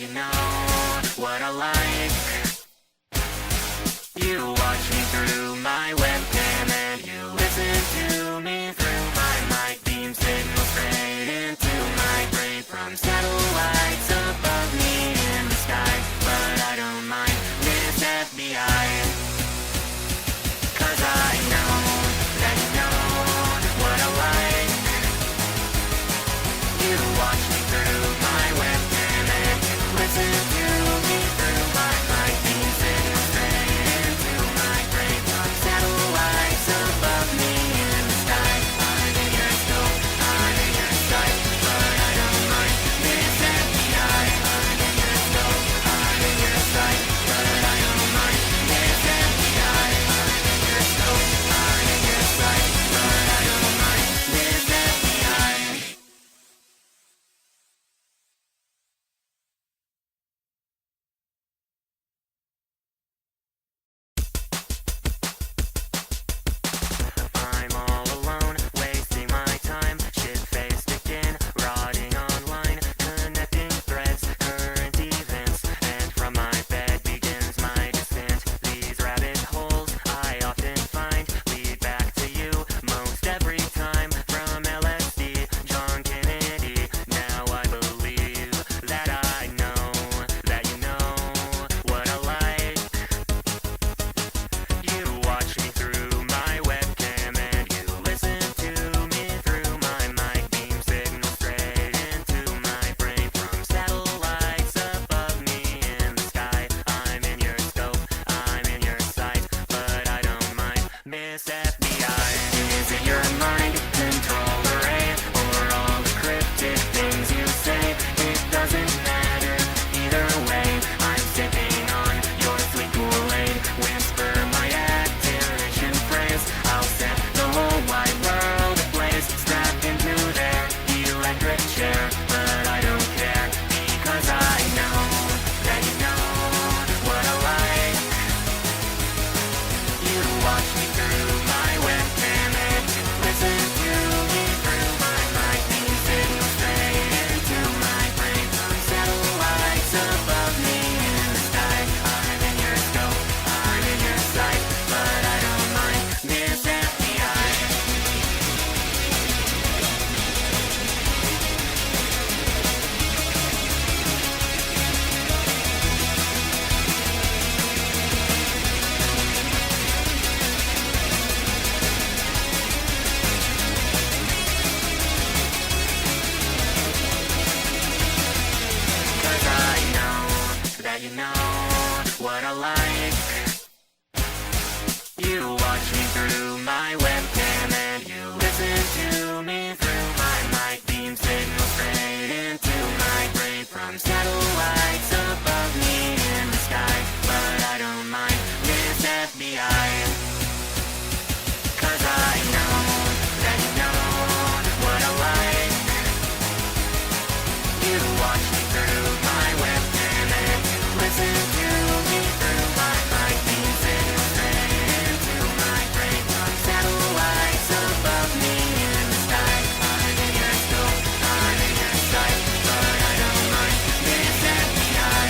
you know what I like. You watch me through my webcam and you listen to me through my mic beam signal straight into my brain from satellites above me in the sky. But I don't mind this FBI, 'cause I know that you know what I like. You watch me through my webcam and you listen to me through my mic beam signal straight into my brain from satellites above me in the sky. I'm in your scope, I'm in your sight, but I don't mind this FBI. I'm in your scope, I'm in your sight, but I don't mind this FBI. I'm in your scope, I'm in your sight, but I don't mind this FBI. I'm all alone, wasting my time, shit-faced again, rotting online, connecting threads, current events, and from my bed begins my descent. These rabbit holes I often find lead back to you most every time. From LSD, John Kennedy, now I believe that I know that you know what I like. You watch me through my webcam and you listen to me through my mic beam signal straight into my brain from satellites above me in the sky. I'm in your scope, I'm in your sight, but I don't mind Miss FBI. Is it your mind control array or all the cryptic things you say? It doesn't matter either way. I'm sipping on your sweet Kool-Aid. Whisper my activation phrase. I'll set the whole wide world ablaze. Strapped into their electric chair, but I don't care because I know that you know what I like. You watch me through my webcam and you listen to me through my mic beam signal straight into my brain from satellites above me in the sky. I'm in your scope, I'm in your sight, but I don't mind Miss FBI. 'Cause I know that you know what I like. You watch me through my webcam and you listen to me through my mic beam signal straight into my brain from satellites above me in the sky. But I don't mind this FBI, 'cause I know that you know what I like. You watch me through my webcam and you listen to me through my mic beam signal straight into my brain from satellites above me in the sky. I'm in your scope, I'm in your sight, but I don't mind this FBI.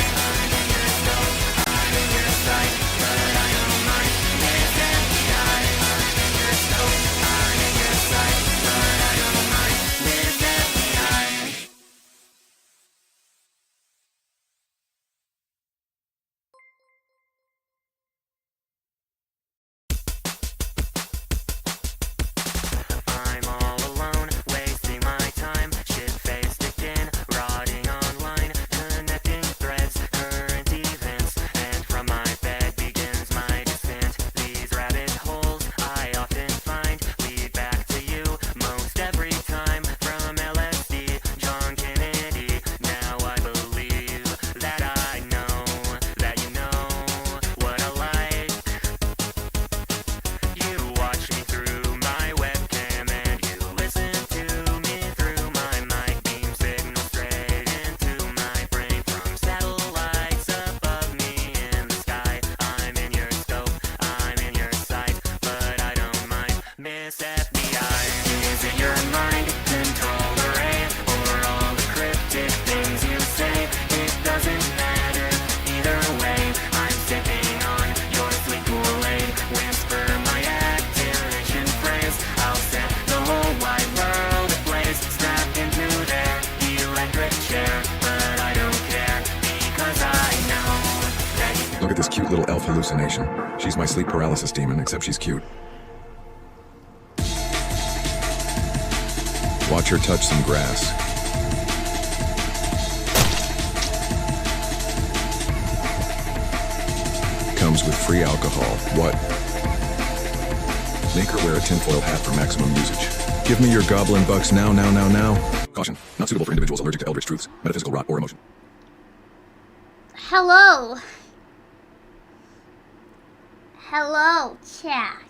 cute little elf hallucination. She's my sleep paralysis demon, except she's cute. Watch her touch some grass. Comes with free alcohol. What? Make her wear a tinfoil hat for maximum usage. Give me your goblin bucks now. Caution, not suitable for individuals allergic to eldritch truths, metaphysical rot, or emotion. Hello. Hello, chat.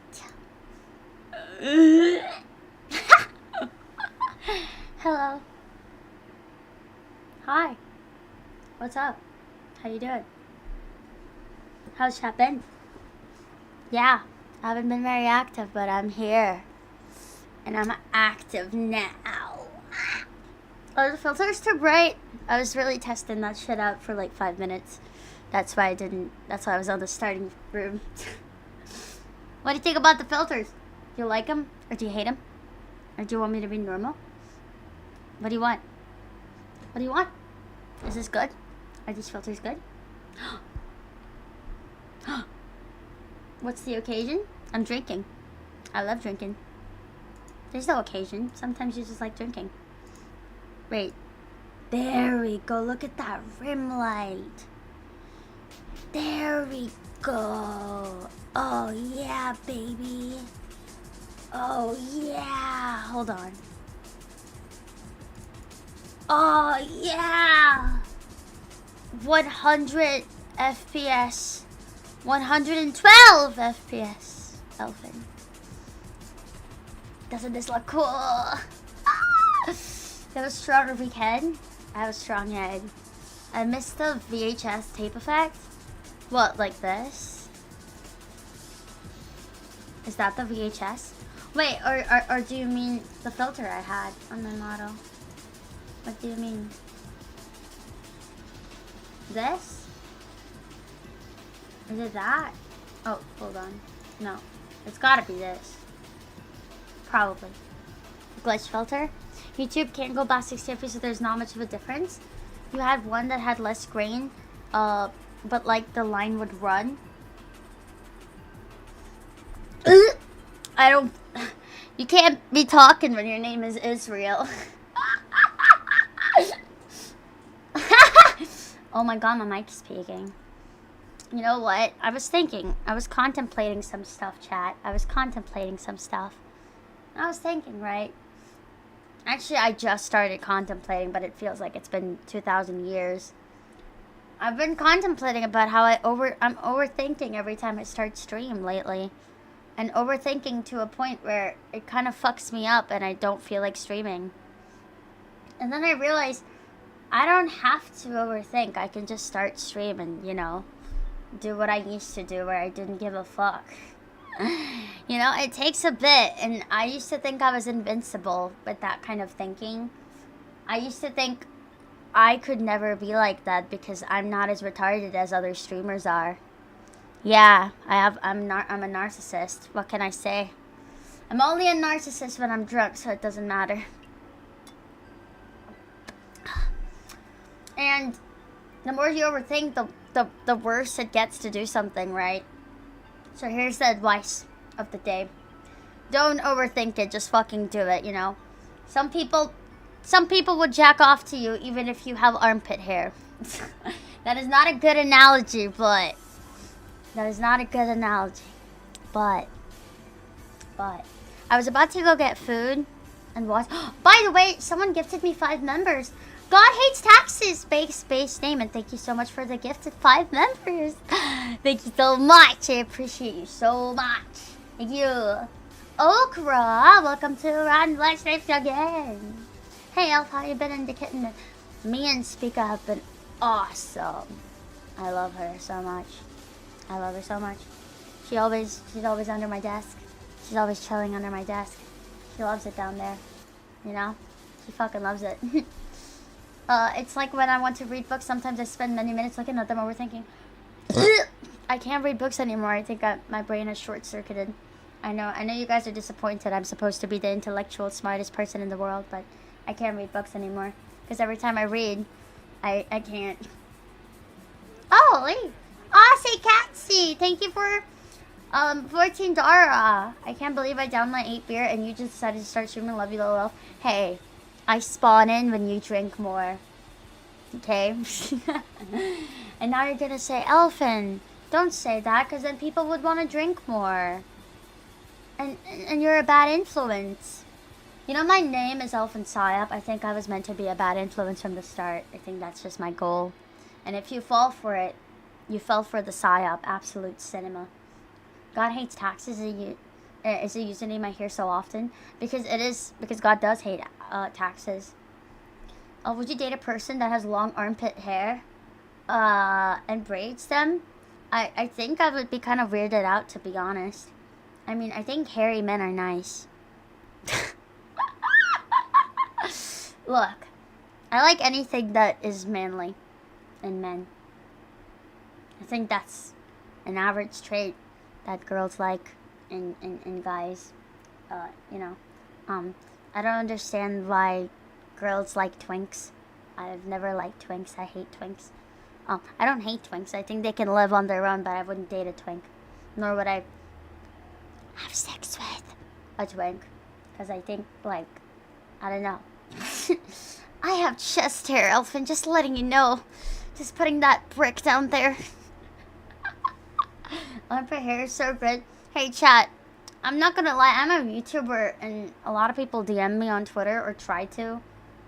Hello. Hi. What's up? How you doing? How's chat been? Yeah, I haven't been very active, but I'm here. And I'm active now. Oh, the filter's too bright. I was really testing that shit out for like 5 minutes. That's why I was on the starting room. What do you think about the filters? Do you like them? Or do you hate them? Or do you want me to be normal? What do you want? What do you want? Is this good? Are these filters good? What's the occasion? I'm drinking. I love drinking. There's no occasion. Sometimes you just like drinking. Wait. There we go. Look at that rim light. There we go. Oh yeah, baby. Oh yeah. Hold on. Oh yeah. 100 FPS. 112 FPS. Elfin. Doesn't this look cool? Have a stronger weekend. I have a strong head. I missed the VHS tape effect. What, like this? Is that the VHS? Wait, or do you mean the filter I had on my model? What do you mean? This? Is it that? Oh, hold on. No. It's gotta be this. Probably. Glitch filter? YouTube can't go back 60 FPS, so there's not much of a difference. You had one that had less grain, but like the line would run. I don't... You can't be talking when your name is Israel. Oh my god, my mic is peaking. You know what? I was contemplating some stuff, chat. I was thinking, right? Actually, I just started contemplating, but it feels like it's been 2,000 years. I've been contemplating about how I'm overthinking every time I start stream lately. And overthinking to a point where it kind of fucks me up and I don't feel like streaming. And then I realized I don't have to overthink. I can just start streaming, you know, do what I used to do where I didn't give a fuck. You know, it takes a bit, and I used to think I was invincible with that kind of thinking. I used to think I could never be like that because I'm not as retarded as other streamers are. Yeah, I'm a narcissist. What can I say? I'm only a narcissist when I'm drunk, so it doesn't matter. And the more you overthink, the worse it gets to do something, right? So here's the advice of the day. Don't overthink it, just fucking do it, you know? Some people would jack off to you even if you have armpit hair. That is not a good analogy, but... But I was about to go get food and watch. By the way, someone gifted me 5 members. God hates taxes. Space name, and thank you so much for the gifted 5 members. Thank you so much. I appreciate you so much. Thank you. Okra, welcome to Run Black Stripes again. Hey Elf, how you been in the kitten? Me and Speaker have been awesome. I love her so much. She's always under my desk. She's always chilling under my desk. She loves it down there. You know? She fucking loves it. It's like when I want to read books, sometimes I spend many minutes looking at them overthinking. I can't read books anymore. I think my brain is short-circuited. I know you guys are disappointed. I'm supposed to be the intellectual, smartest person in the world, but I can't read books anymore. Because every time I read, I can't. Oh, Ah, say Catsy! Thank you for 14 Dara. I can't believe I downed my 8 beer and you just decided to start streaming. Love you, lol. Hey, I spawn in when you drink more. Okay? And now you're gonna say, Elfin, don't say that, because then people would want to drink more. And you're a bad influence. You know, my name is Elfin Psyop. I think I was meant to be a bad influence from the start. I think that's just my goal. And if you fall for it, you fell for the Psyop. Absolute cinema. God hates taxes is a username I hear so often. Because God does hate taxes. Oh, would you date a person that has long armpit hair? And braids them? I think I would be kind of weirded out, to be honest. I mean, I think hairy men are nice. Look, I like anything that is manly in men. I think that's an average trait that girls like in guys. You know, I don't understand why girls like twinks. I've never liked twinks. I hate twinks. I don't hate twinks. I think they can live on their own, but I wouldn't date a twink. Nor would I have sex with a twink. Because I think, like, I don't know. I have chest hair, Elfin. Just letting you know. Just putting that brick down there. Armpit hair is so good. Hey, chat. I'm not gonna lie. I'm a YouTuber, and a lot of people DM me on Twitter or try to.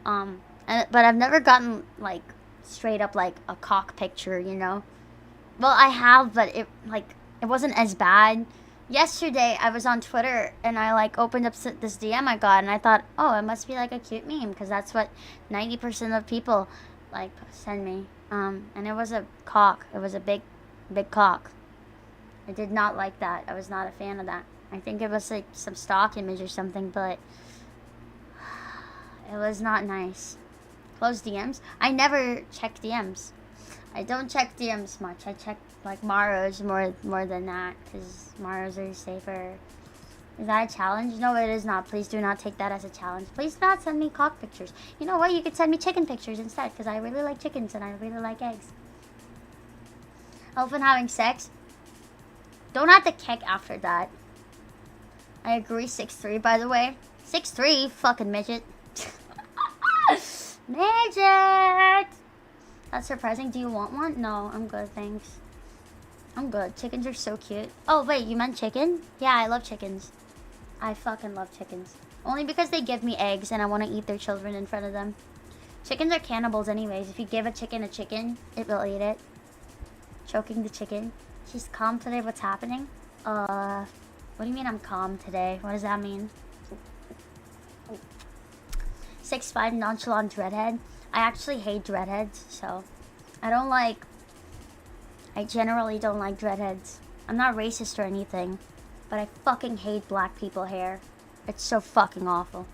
But I've never gotten, like, straight up, like, a cock picture, you know? Well, I have, but it wasn't as bad. Yesterday, I was on Twitter, and I, like, opened up this DM I got, and I thought, oh, it must be, like, a cute meme, because that's what 90% of people, like, send me. And it was a cock. It was a big, big cock. I did not like that. I was not a fan of that. I think it was, like, some stock image or something, but it was not nice. Close DMs? I never check DMs. I don't check DMs much. I check, like, Maros more than that, because Maros are safer. Is that a challenge? No, it is not. Please do not take that as a challenge. Please do not send me cock pictures. You know what? You could send me chicken pictures instead, because I really like chickens and I really like eggs. Elfin having sex? Don't have to kick after that. I agree, 6'3", by the way. 6'3", fucking midget. Midget! That's surprising. Do you want one? No, I'm good, thanks. I'm good. Chickens are so cute. Oh, wait, you meant chicken? Yeah, I love chickens. I fucking love chickens. Only because they give me eggs and I want to eat their children in front of them. Chickens are cannibals anyways. If you give a chicken, it will eat it. Choking the chicken. She's calm today. What's happening? What do you mean I'm calm today? What does that mean? 6'5" nonchalant dreadhead. I actually hate dreadheads, so I generally don't like dreadheads. I'm not racist or anything, but I fucking hate black people hair. It's so fucking awful.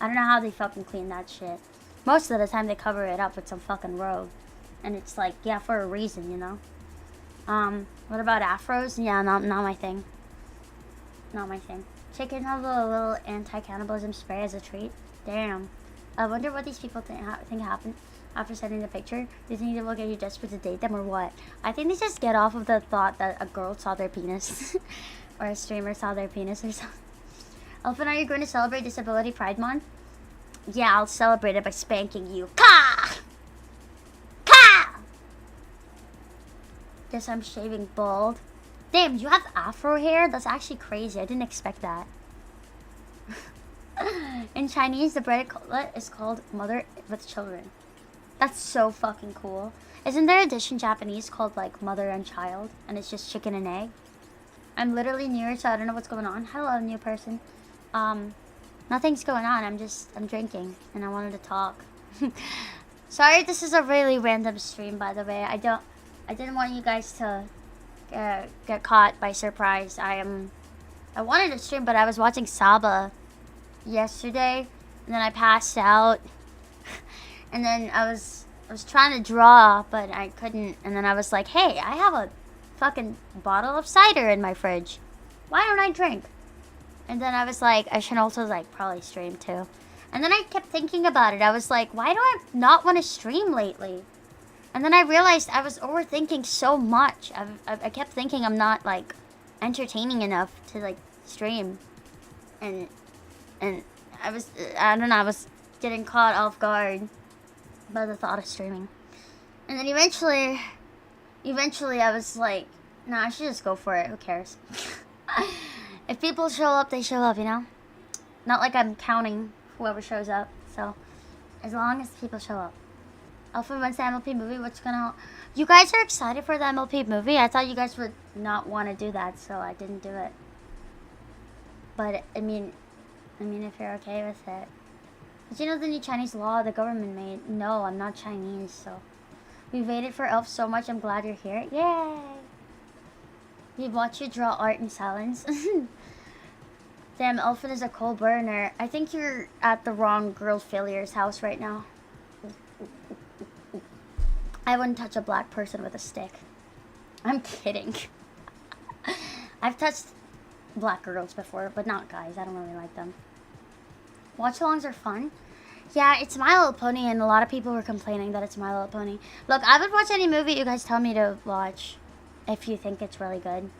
I don't know how they fucking clean that shit. Most of the time they cover it up with some fucking robe. And it's like, yeah, for a reason, you know? What about afros? Yeah, not my thing. Not my thing. Chicken have a little anti-cannibalism spray as a treat. Damn. I wonder what these people think happened after sending the picture. Do you think they will get you desperate to date them or what? I think they just get off of the thought that a girl saw their penis. Or a streamer saw their penis or something. Elfin, are you going to celebrate Disability Pride Month? Yeah, I'll celebrate it by spanking you. Ka! Ka! Guess I'm shaving bald. Damn, you have afro hair? That's actually crazy. I didn't expect that. In Chinese, the bread is called Mother with Children. That's so fucking cool. Isn't there a dish in Japanese called, like, Mother and Child? And it's just chicken and egg? I'm literally new, so I don't know what's going on. Hello, new person. Nothing's going on. I'm drinking, and I wanted to talk. Sorry, this is a really random stream, by the way. I didn't want you guys to get caught by surprise. I wanted to stream, but I was watching Saba yesterday, and then I passed out. And then I was trying to draw, but I couldn't. And then I was like, hey, I have a fucking bottle of cider in my fridge. Why don't I drink? And then I was like, I should also, like, probably stream too. And then I kept thinking about it. I was like, why do I not want to stream lately? And then I realized I was overthinking so much. I kept thinking I'm not, like, entertaining enough to, like, stream. And I don't know, I was getting caught off guard by the thought of streaming. And then eventually I was like, nah, I should just go for it. Who cares? If people show up, they show up, you know? Not like I'm counting whoever shows up. So, as long as people show up. Alpha when's the MLP movie? What's gonna... You guys are excited for the MLP movie? I thought you guys would not want to do that, so I didn't do it. But, I mean, if you're okay with it. Did you know the new Chinese law the government made? No, I'm not Chinese, so... We waited for Elf so much, I'm glad you're here. Yay! We watch you draw art in silence. Damn, Elfin is a coal burner. I think you're at the wrong girl failures house right now. I wouldn't touch a black person with a stick. I'm kidding. I've touched black girls before, but not guys. I don't really like them. Watch-alongs are fun. Yeah, it's My Little Pony, and a lot of people were complaining that it's My Little Pony. Look, I would watch any movie you guys tell me to watch if you think it's really good.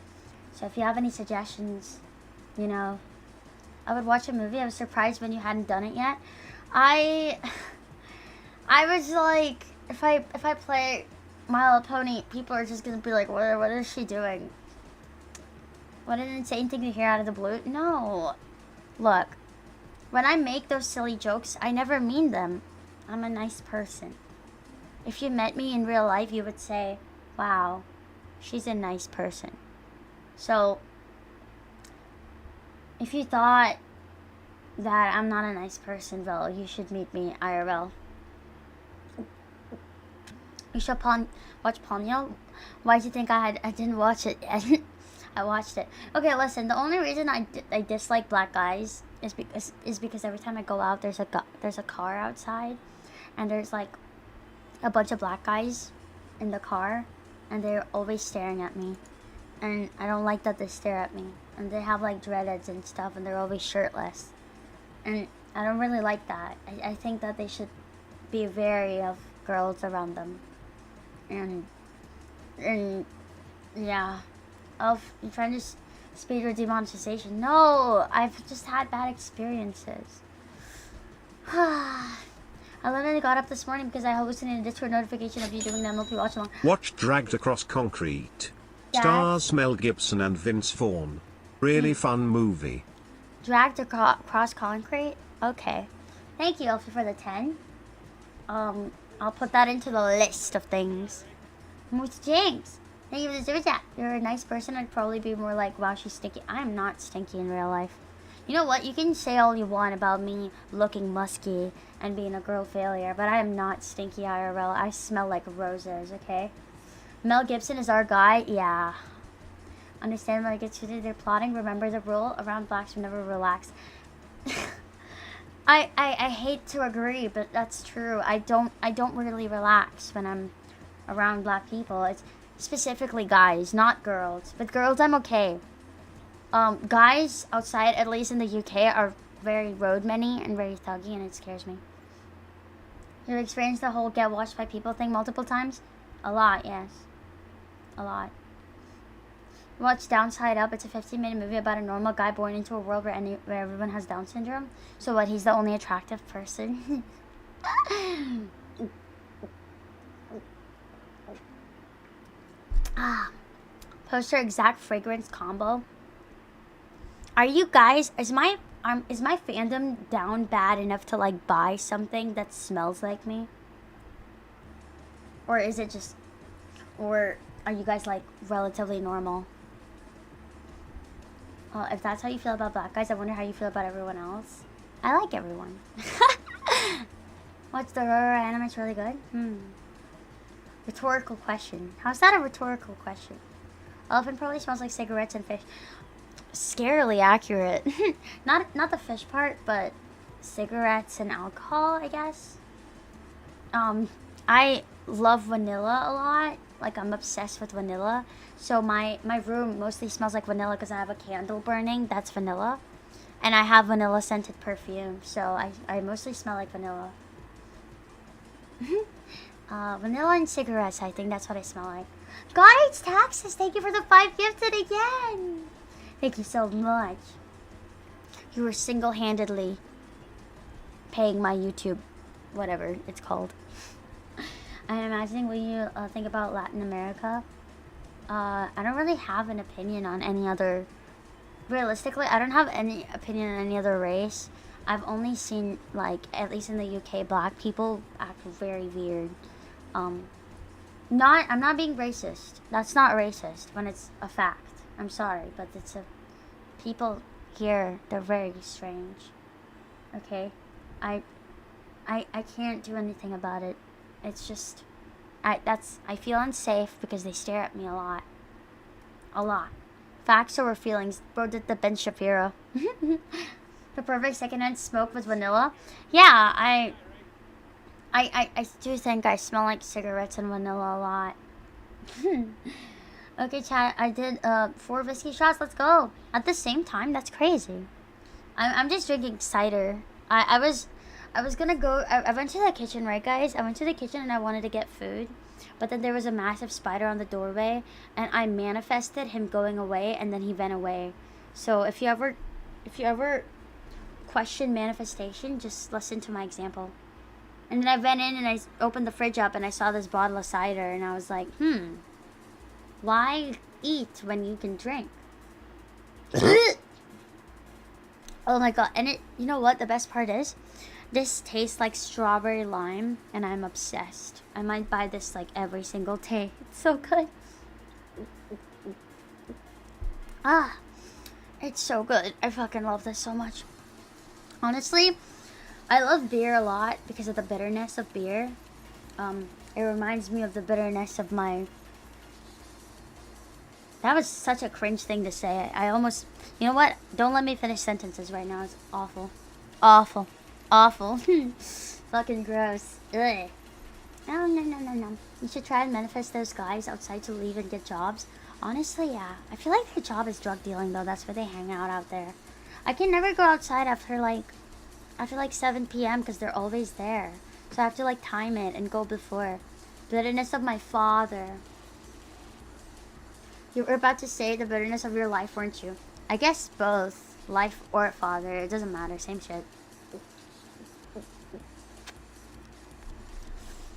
So if you have any suggestions, you know, I would watch a movie. I was surprised when you hadn't done it yet. I was like, if I play My Little Pony, people are just gonna be like, what is she doing? What an insane thing to hear out of the blue. No. Look, when I make those silly jokes, I never mean them. I'm a nice person. If you met me in real life, you would say, wow, she's a nice person. So, if you thought that I'm not a nice person, well, you should meet me IRL. You should watch Ponyo. Why do you think I didn't watch it yet? I watched it. Okay, listen. The only reason I dislike black guys is because every time I go out, there's a car outside, and there's like a bunch of black guys in the car, and they're always staring at me, and I don't like that they stare at me, and they have like dreadheads and stuff, and they're always shirtless, and I don't really like that. I think that they should be wary of girls around them, and yeah. You're trying to speed your demonetization. No, I've just had bad experiences. I literally got up this morning because I hallucinated a Discord notification of you doing the MLP watch along. Watched Dragged Across Concrete. Yes. Stars Mel Gibson and Vince Vaughn. Really fun movie. Dragged across concrete? Okay. Thank you, Elfie, for the 10. I'll put that into the list of things. Moose James. Thank you for the super chat. You're a nice person. I'd probably be more like, wow, she's stinky. I am not stinky in real life. You know what? You can say all you want about me looking musky and being a girl failure, but I am not stinky IRL. I smell like roses, okay? Mel Gibson is our guy? Yeah. Understand when I get to their plotting. Remember the rule around blacks who never relax. I hate to agree, but that's true. I don't really relax when I'm around black people. It's specifically guys, not girls. With girls, I'm okay. Guys outside, at least in the UK, are very roadmany and very thuggy, and it scares me. You've experienced the whole get watched by people thing multiple times? A lot, yes. A lot. Watch Downside Up. It's a 15-minute movie about a normal guy born into a world where everyone has Down syndrome. So what, he's the only attractive person? Poster exact fragrance combo. Are you guys, is my fandom down bad enough to like buy something that smells like me? Or is it just, or are you guys like relatively normal? If that's how you feel about black guys, I wonder how you feel about everyone else. I like everyone. What's the Rora anime? It's really good. Rhetorical question. How's that a rhetorical question? Elephant probably smells like cigarettes and fish. Scarily accurate. not the fish part, but cigarettes and alcohol, I guess. I love vanilla a lot. Like, I'm obsessed with vanilla. So my room mostly smells like vanilla because I have a candle burning. That's vanilla. And I have vanilla scented perfume. So I mostly smell like vanilla. Vanilla and cigarettes, I think that's what I smell like. Guys, Taxes, thank you for the 5 gifted again. Thank you so much. You were single-handedly paying my YouTube, whatever it's called. I'm imagining when you think about Latin America, I don't really have an opinion on any other, realistically, I don't have any opinion on any other race. I've only seen, like, at least in the UK, black people act very weird. I'm not being racist. That's not racist when it's a fact. I'm sorry, but it's a, people here, they're very strange. Okay? I can't do anything about it. It's just, I feel unsafe because they stare at me a lot. A lot. Facts over feelings. Bro did the Ben Shapiro. The perfect secondhand smoke with vanilla. Yeah, I do think I smell like cigarettes and vanilla a lot. Okay, chat. I did 4 whiskey shots. Let's go. At the same time, that's crazy. I'm just drinking cider. I was gonna go. I went to the kitchen, right, guys? I went to the kitchen and I wanted to get food, but then there was a massive spider on the doorway, and I manifested him going away, and then he went away. So if you ever question manifestation, just listen to my example. And then I went in and I opened the fridge up and I saw this bottle of cider, and I was like, why eat when you can drink? Oh my god. And you know what the best part is? This tastes like strawberry lime, and I'm obsessed. I might buy this like every single day. It's so good. Ah, it's so good. I fucking love this so much. Honestly, I love beer a lot because of the bitterness of beer. It reminds me of the bitterness of my... That was such a cringe thing to say. I almost... You know what? Don't let me finish sentences right now. It's awful. Awful. Awful. Fucking gross. Ugh. No. You should try and manifest those guys outside to leave and get jobs. Honestly, yeah. I feel like their job is drug dealing, though. That's where they hang out there. I can never go outside after like 7 p.m. because they're always there. So I have to like time it and go before. Bitterness of my father. You were about to say the bitterness of your life, weren't you? I guess both. Life or father. It doesn't matter. Same shit.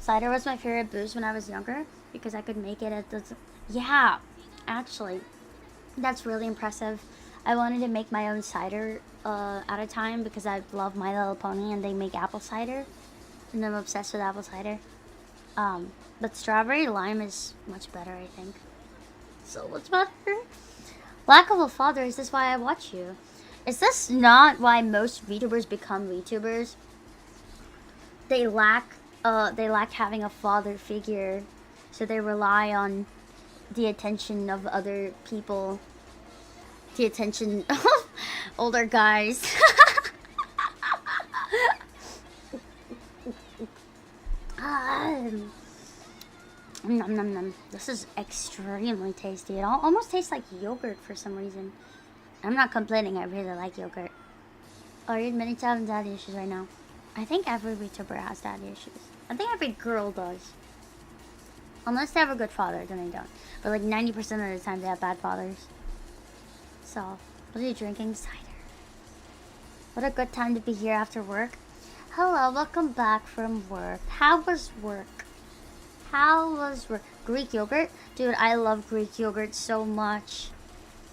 Cider was my favorite booze when I was younger because I could make it at the... Yeah, actually. That's really impressive. I wanted to make my own cider at a time because I love My Little Pony and they make apple cider. And I'm obsessed with apple cider. But strawberry lime is much better, I think. So much better. Lack of a father, is this why I watch you? Is this not why most VTubers become VTubers? They lack having a father figure, so they rely on the attention of other people, the attention of older guys. Nom nom nom. This is extremely tasty. It almost tastes like yogurt for some reason. I'm not complaining, I really like yogurt. Are you admitting to having daddy issues right now? I think every VTuber has daddy issues. I think every girl does. Unless they have a good father, then they don't. But like 90% of the time they have bad fathers. So, what are you drinking? Cider. What a good time to be here after work. Hello, welcome back from work. How was work? How was work? Greek yogurt? Dude, I love Greek yogurt so much.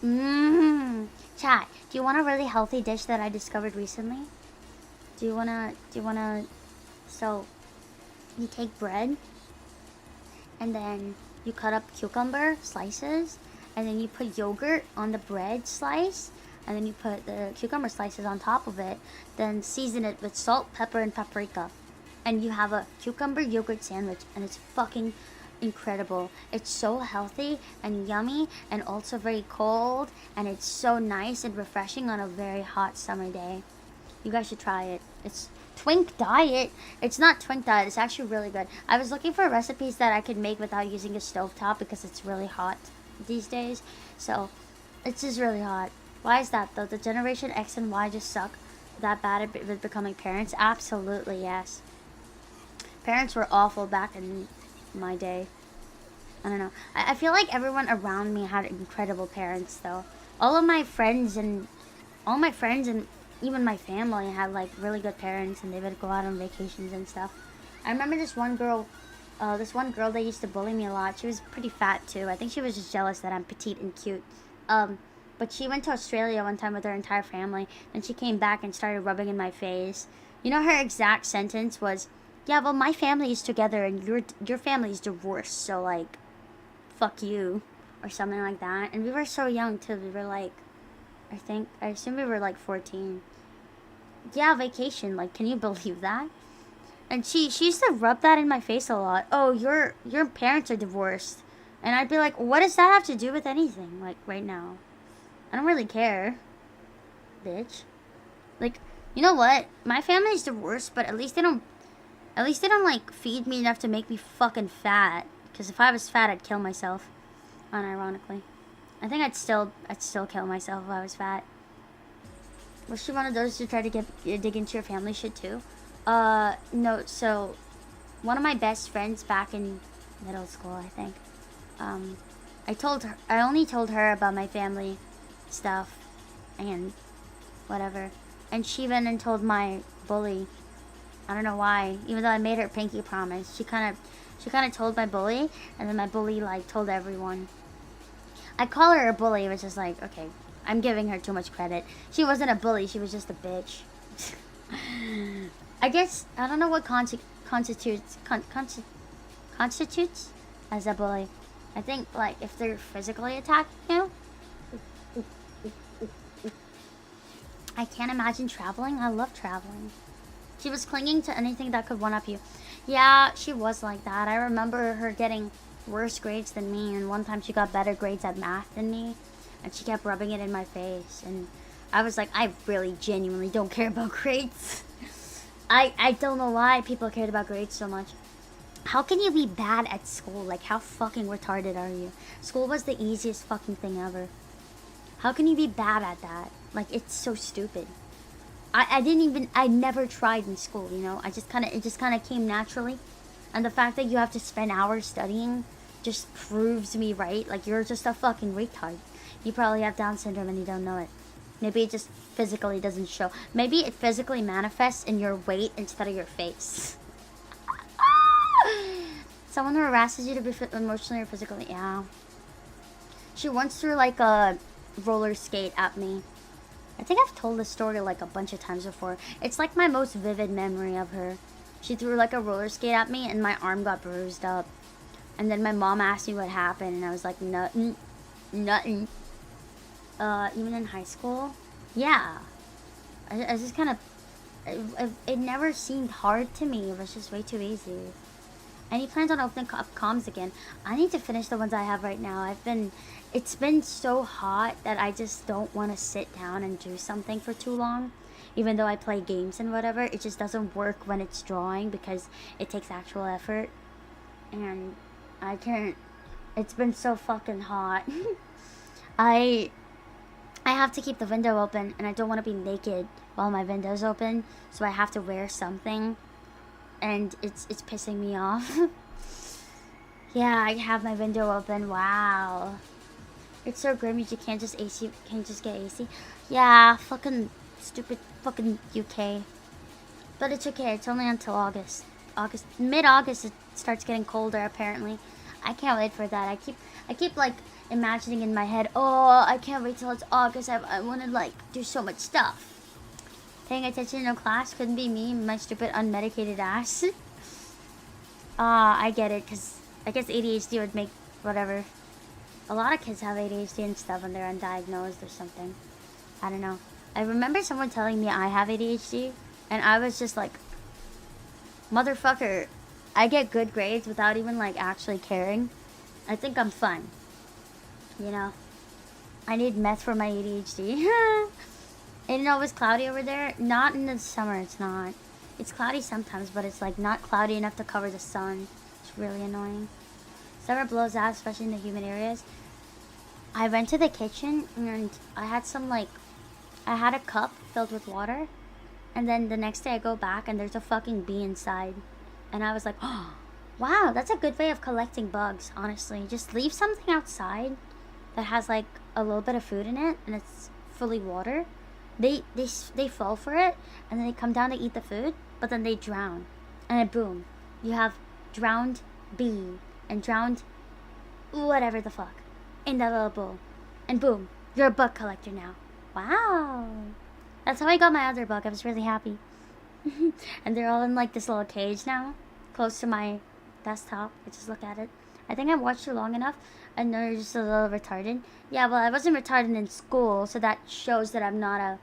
Chat, do you want a really healthy dish that I discovered recently? Do you wanna, so, you take bread, and then you cut up cucumber slices, and then you put yogurt on the bread slice, and then you put the cucumber slices on top of it, then season it with salt, pepper, and paprika. And you have a cucumber yogurt sandwich, and it's fucking incredible. It's so healthy and yummy and also very cold, and it's so nice and refreshing on a very hot summer day. You guys should try it. It's Twink Diet. It's not Twink Diet. It's actually really good. I was looking for recipes that I could make without using a stovetop because it's really hot these days. So it's just really hot. Why is that though? The Generation X and Y just suck that bad at becoming parents? Absolutely, yes. Parents were awful back in my day. I don't know. I feel like everyone around me had incredible parents, though. All my friends and even my family had like really good parents, and they would go out on vacations and stuff. I remember this one girl that used to bully me a lot. She was pretty fat too. I think she was just jealous that I'm petite and cute. But she went to Australia one time with her entire family, and she came back and started rubbing in my face. You know, her exact sentence was, "Yeah, well, my family is together and your family is divorced, so like, fuck you," or something like that. And we were so young too. We were like, I assume we were like 14. Yeah, vacation. Like, can you believe that? And she used to rub that in my face a lot. "Oh, your parents are divorced," and I'd be like, "What does that have to do with anything? Like right now, I don't really care, bitch. Like, you know what? My family's divorced, but at least they don't like feed me enough to make me fucking fat. Because if I was fat, I'd kill myself. Unironically, I think I'd still kill myself if I was fat. Was she one of those who tried to dig into your family shit too? No. So, one of my best friends back in middle school, I think. I only told her about my family stuff and whatever, and she went and told my bully. I don't know why, even though I made her pinky promise. She kind of told my bully, and then my bully like told everyone. I call her a bully, which is like, okay, I'm giving her too much credit. She wasn't a bully, she was just a bitch. I guess I don't know what constitutes as a bully. I think like if they're physically attacking you. I can't imagine traveling. I love traveling. She was clinging to anything that could one-up you. Yeah, she was like that. I remember her getting worse grades than me, and one time she got better grades at math than me, and she kept rubbing it in my face, and I was like, I really genuinely don't care about grades. I don't know why people cared about grades so much. How can you be bad at school? Like, how fucking retarded are you? School was the easiest fucking thing ever. How can you be bad at that? Like, it's so stupid. I never tried in school, you know? It just kind of came naturally. And the fact that you have to spend hours studying just proves me right. Like, you're just a fucking retard. You probably have Down syndrome and you don't know it. Maybe it just physically doesn't show. Maybe it physically manifests in your weight instead of your face. Someone who harasses you to be emotionally or physically, yeah. She once threw like a roller skate at me. I think I've told this story like a bunch of times before. It's like my most vivid memory of her. She threw like a roller skate at me and my arm got bruised up. And then my mom asked me what happened and I was like, nothing. Even in high school? Yeah. I just kind of... It never seemed hard to me. It was just way too easy. Any plans on opening up comms again? I need to finish the ones I have right now. It's been so hot that I just don't want to sit down and do something for too long. Even though I play games and whatever, it just doesn't work when it's drawing because it takes actual effort. And I can't... It's been so fucking hot. I have to keep the window open and I don't want to be naked while my window's open. So I have to wear something. And it's pissing me off. Yeah, I have my window open. Wow. It's so grim you can't just get AC. Yeah, fucking stupid fucking UK. But it's okay, it's only until August. Mid-August it starts getting colder apparently. I can't wait for that. I keep like imagining in my head, oh, I can't wait till it's August. I want to like do so much stuff. Paying attention in class couldn't be me, my stupid unmedicated ass. I get it, because I guess ADHD would make whatever. A lot of kids have ADHD and stuff when they're undiagnosed or something. I don't know. I remember someone telling me I have ADHD, and I was just like, motherfucker, I get good grades without even like actually caring. I think I'm fun. You know? I need meth for my ADHD. And you know, it was cloudy over there. Not in the summer, it's not. It's cloudy sometimes, but it's like not cloudy enough to cover the sun. It's really annoying. Summer blows out, especially in the humid areas. I went to the kitchen and I had a cup filled with water. And then the next day I go back and there's a fucking bee inside. And I was like, oh, wow, that's a good way of collecting bugs, honestly. Just leave something outside that has like a little bit of food in it and it's fully water. They fall for it and then they come down to eat the food, but then they drown. And then boom, you have drowned bee and drowned whatever the fuck in that little bowl. And boom, you're a bug collector now. Wow. That's how I got my other bug. I was really happy. And they're all in like this little cage now, close to my desktop. I just look at it. I think I've watched it long enough and they're just a little retarded. Yeah, well, I wasn't retarded in school, so that shows that I'm not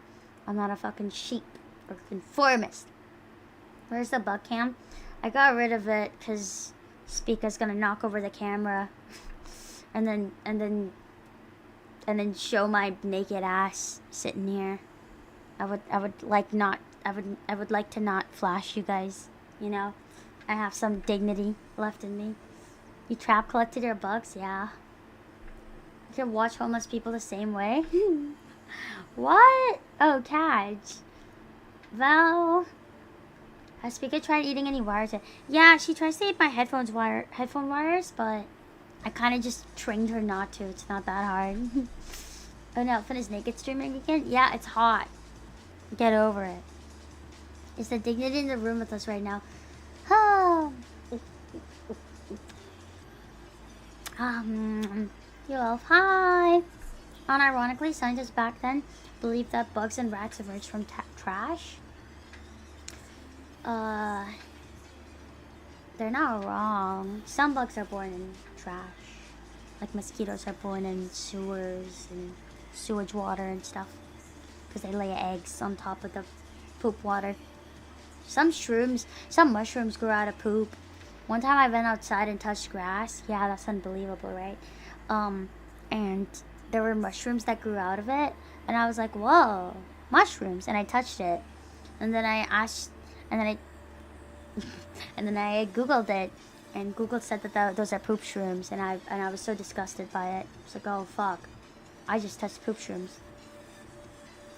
a fucking sheep or conformist. Where's the bug cam? I got rid of it because Speaker's gonna knock over the camera and then show my naked ass sitting here. I would like to not flash you guys, you know? I have some dignity left in me. You trap collected your bugs? Yeah. You can watch homeless people the same way? What? Oh, Kaj. Well, has Speaker tried eating any wires yet? Yeah, she tries to eat my headphone wires, but I kind of just trained her not to. It's not that hard. Oh no, Finn is naked streaming again? Yeah, it's hot. Get over it. Is the dignity in the room with us right now? Oh. You elf, hi. Unironically, scientists back then believed that bugs and rats emerged from trash. They're not wrong. Some bugs are born in trash. Like mosquitoes are born in sewers and sewage water and stuff. Because they lay eggs on top of the poop water. Some mushrooms grow out of poop. One time I went outside and touched grass. Yeah, that's unbelievable, right? And there were mushrooms that grew out of it. And I was like, whoa, mushrooms. And I touched it. And then I asked, and then I Googled it. And Google said that those are poop shrooms. And I was so disgusted by it. I was like, oh, fuck. I just touched poop shrooms.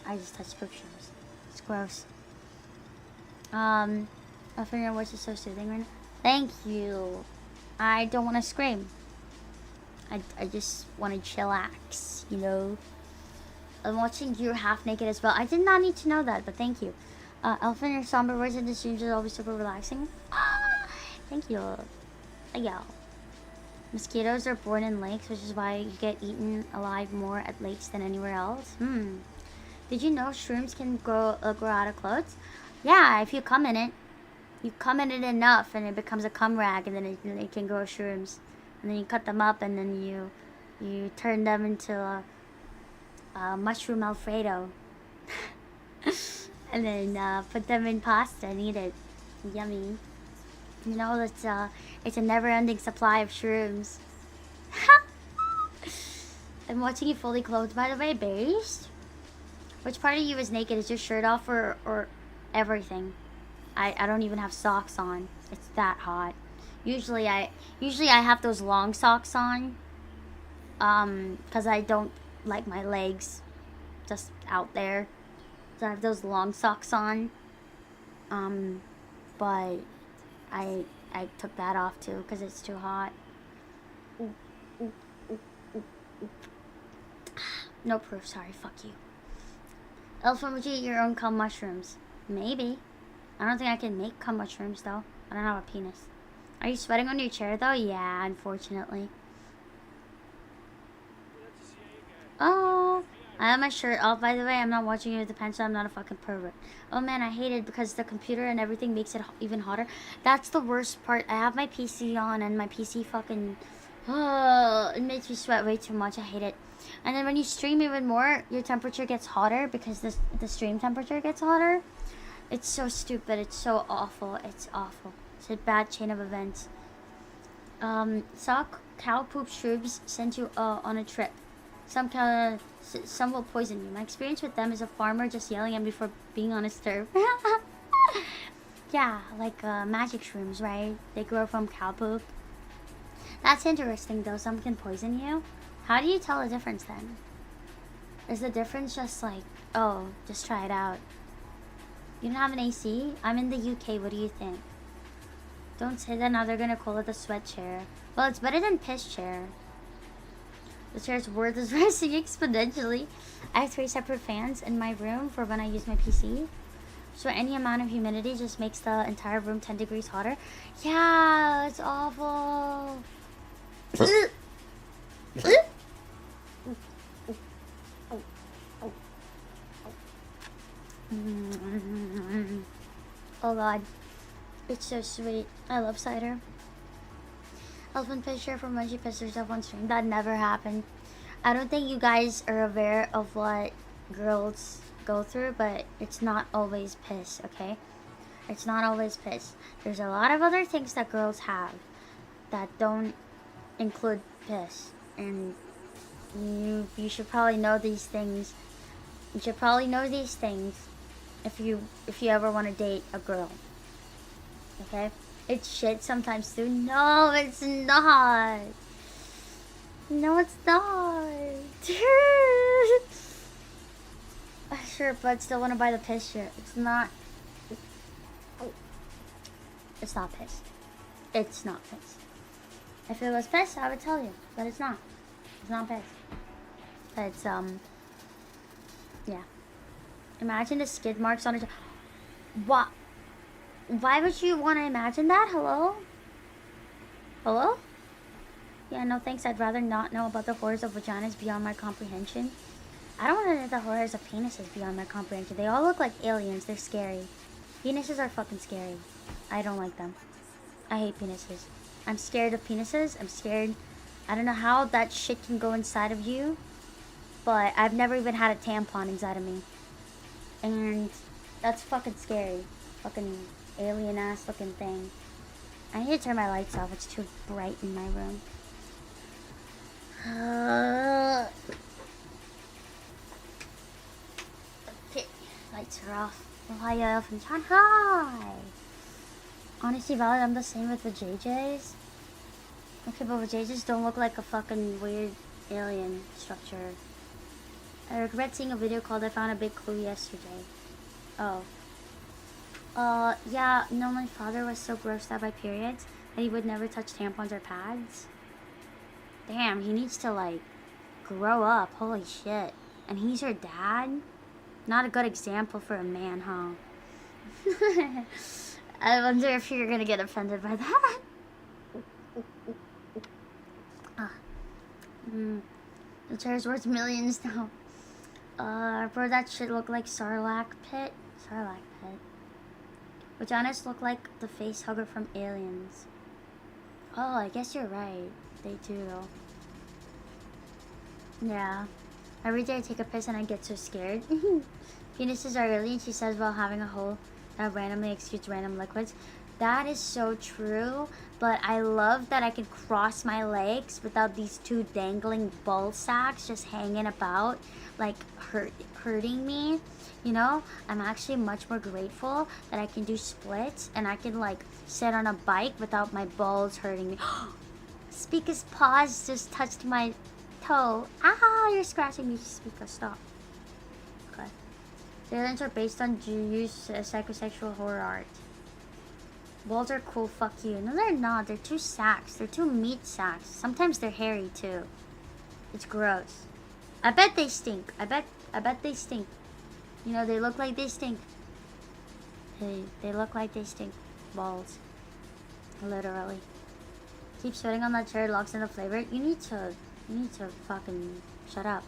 It's gross. I think your voice is so soothing right now. Thank you. I don't want to scream. I just want to chillax, you know. I'm watching you half naked as well. I did not need to know that, but thank you. Elephant, your somber voice in the streams is always super relaxing. Thank you. Yeah. Mosquitoes are born in lakes, which is why you get eaten alive more at lakes than anywhere else. Did you know shrooms can grow out of clothes? Yeah, if you cum in it. You cum in it enough and it becomes a cum rag, and then it can grow shrooms. And then you cut them up and then you turn them into a mushroom alfredo. And then put them in pasta and eat it. Yummy. You know, it's a never-ending supply of shrooms. I'm watching you fully clothed, by the way, Based. Which part of you is naked? Is your shirt off or everything? I don't even have socks on. It's that hot. Usually I have those long socks on. Cause I don't like my legs just out there. So I have those long socks on. But I took that off too because it's too hot. No proof, sorry, fuck you. Elephant, would you eat your own cum mushrooms? Maybe. I don't think I can make cum mushrooms though. I don't have a penis. Are you sweating on your chair though? Yeah, unfortunately. Oh, I have my shirt off, by the way. I'm not watching you with the pencil. I'm not a fucking pervert. Oh man, I hate it because the computer and everything makes it even hotter. That's the worst part. I have my PC on and my PC fucking... it makes me sweat way too much. I hate it. And then when you stream even more, your temperature gets hotter because the stream temperature gets hotter. It's so stupid. It's so awful. It's awful. It's a bad chain of events. Saw cow poop shrooms sent you on a trip. Some will poison you. My experience with them is a farmer just yelling at me for being on his turf. Yeah, like magic shrooms, right? They grow from cow poop. That's interesting though. Some can poison you. How do you tell the difference then? Is the difference just like, oh, just try it out? You don't have an AC? I'm in the UK. What do you think? Don't say that, now they're gonna call it the sweat chair. Well, it's better than piss chair. The chair's worth is rising exponentially. I have 3 separate fans in my room for when I use my PC. So any amount of humidity just makes the entire room 10 degrees hotter. Yeah, it's awful. Oh god, it's so sweet. I love cider. Elephant picture from when she pissed herself on stream. That never happened. I don't think you guys are aware of what girls go through, but it's not always piss, okay? It's not always piss. There's a lot of other things that girls have that don't include piss, and you should probably know these things. You should probably know these things if you ever want to date a girl. Okay? It's shit sometimes too. No, it's not. No, it's not. Sure, but still want to buy the piss shirt. It's not. It's not piss. It's not piss. If it was piss, I would tell you, but it's not. It's not piss. It's yeah. Imagine the skid marks on it. What? Why would you want to imagine that? Hello? Hello? Yeah, no thanks. I'd rather not know about the horrors of vaginas beyond my comprehension. I don't want to know the horrors of penises beyond my comprehension. They all look like aliens. They're scary. Penises are fucking scary. I don't like them. I hate penises. I'm scared of penises. I'm scared. I don't know how that shit can go inside of you, but I've never even had a tampon inside of me. And that's fucking scary. Fucking alien ass looking thing. I need to turn my lights off. It's too bright in my room. Okay, lights are off. Oh, hi, Elfin Chan. Hi! Honestly, valid, I'm the same with the JJs. Okay, but the JJs don't look like a fucking weird alien structure. I regret seeing a video called I Found a Big Clue yesterday. Oh. Yeah, no, my father was so grossed out by periods that he would never touch tampons or pads. Damn, he needs to, like, grow up. Holy shit. And he's your dad? Not a good example for a man, huh? I wonder if you're gonna get offended by that. The chair's worth millions now. Bro, that shit look like Sarlacc pit. Sarlacc pit. Vaginas look like the face hugger from Aliens. Oh, I guess you're right. They do. Yeah. Every day I take a piss and I get so scared. Penises are aliens, she says, while having a hole that randomly exudes random liquids. That is so true, but I love that I can cross my legs without these 2 dangling ball sacks just hanging about, like hurting me. You know, I'm actually much more grateful that I can do splits and I can like sit on a bike without my balls hurting me. Speaker's paws just touched my toe. Ah, you're scratching me, Speaker. Stop. Okay. The aliens are based on Jewish psychosexual horror art. Balls are cool, fuck you. No, they're not. They're 2 sacks. They're 2 meat sacks. Sometimes they're hairy too. It's gross. I bet they stink. I bet they stink. You know, they look like they stink. They look like they stink. Balls. Literally. Keep sweating on that chair, locks in the flavor. You need to fucking shut up.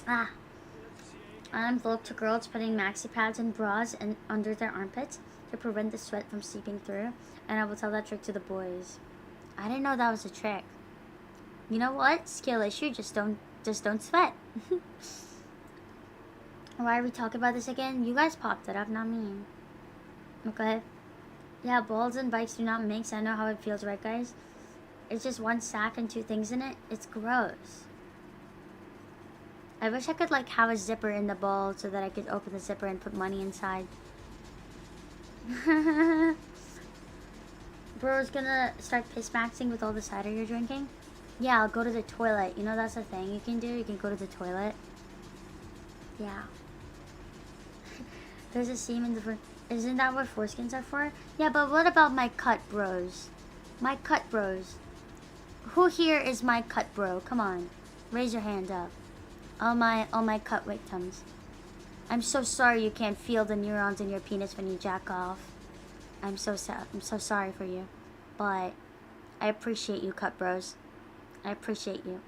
Ah. I'm vogue to girls putting maxi pads and bras and under their armpits to prevent the sweat from seeping through, and I will tell that trick to the boys. I didn't know that was a trick. You know what? Skill issue. Just don't sweat. Why are we talking about this again? You guys popped it up, not me. Okay. Yeah, balls and bikes do not mix. I know how it feels, right, guys? It's just 1 sack and 2 things in it. It's gross. I wish I could like have a zipper in the ball so that I could open the zipper and put money inside. Bro's gonna start piss maxing with all the cider you're drinking. Yeah, I'll go to the toilet. You know that's a thing you can do. You can go to the toilet. Yeah. There's a seam in the Isn't that what foreskins are for? Yeah, but what about my cut bros? My cut bros. Who here is my cut bro? Come on. Raise your hand up. All my cut victims. I'm so sorry you can't feel the neurons in your penis when you jack off. I'm so sad. I'm so sorry for you. But I appreciate you, cut bros. I appreciate you.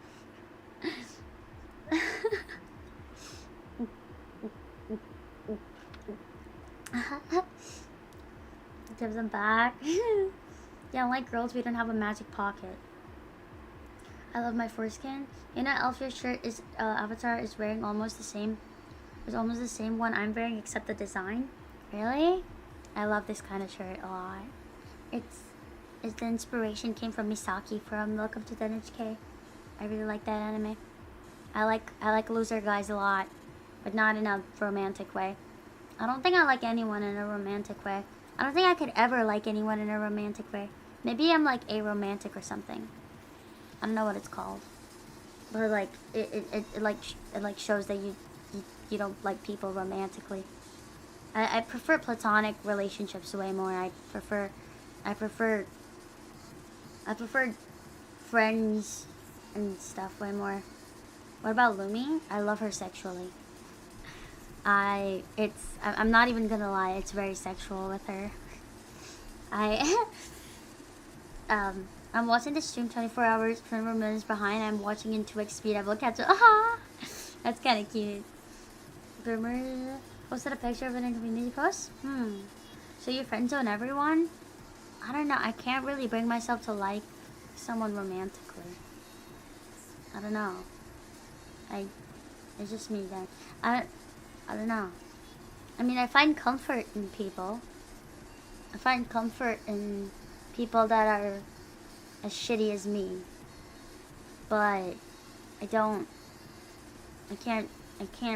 Give them back. Yeah, unlike girls, we don't have a magic pocket. I love my foreskin. You know, Elf, your shirt is Avatar is wearing almost the same. It's almost the same one I'm wearing, except the design. Really? I love this kind of shirt a lot. It's the inspiration came from Misaki from Welcome to the NHK. I really like that anime. I like loser guys a lot, but not in a romantic way. I don't think I like anyone in a romantic way. I don't think I could ever like anyone in a romantic way. Maybe I'm like aromantic or something. I don't know what it's called, but like it like shows that you don't like people romantically. I prefer platonic relationships way more. I prefer friends and stuff way more. What about Lumi? I love her sexually. I'm not even gonna lie, it's very sexual with her. I'm watching the stream 24 hours, 24 minutes behind. I'm watching in 2x speed. I will catch it. Ah, that's kind of cute. Boomer posted a picture of it in a community post. So you friend zone everyone? I don't know. I can't really bring myself to like someone romantically. I don't know. It's just me then. I don't know. I mean, I find comfort in people. I find comfort in people that are as shitty as me. But I can't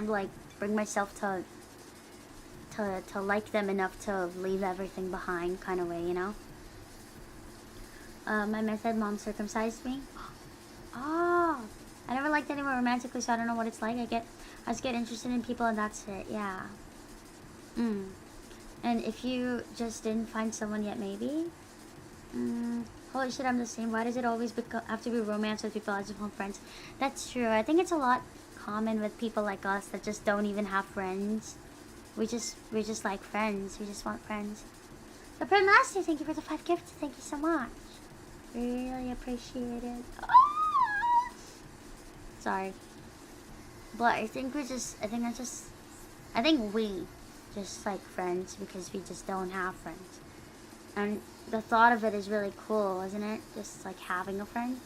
like bring myself to like them enough to leave everything behind kind of way, you know? My method mom circumcised me. Oh, I never liked anyone romantically, so I don't know what it's like. I just get interested in people and that's it. Yeah. And if you just didn't find someone yet, maybe. Holy shit, I'm the same. Why does it always have to be romance with people? I just want friends. That's true. I think it's a lot common with people like us that just don't even have friends. We just like friends. We just want friends. The Prim Master, thank you for the 5 gifts. Thank you so much. Really appreciate it. Oh! Sorry. But I think we just like friends because we just don't have friends. And the thought of it is really cool, isn't it? Just like having a friend.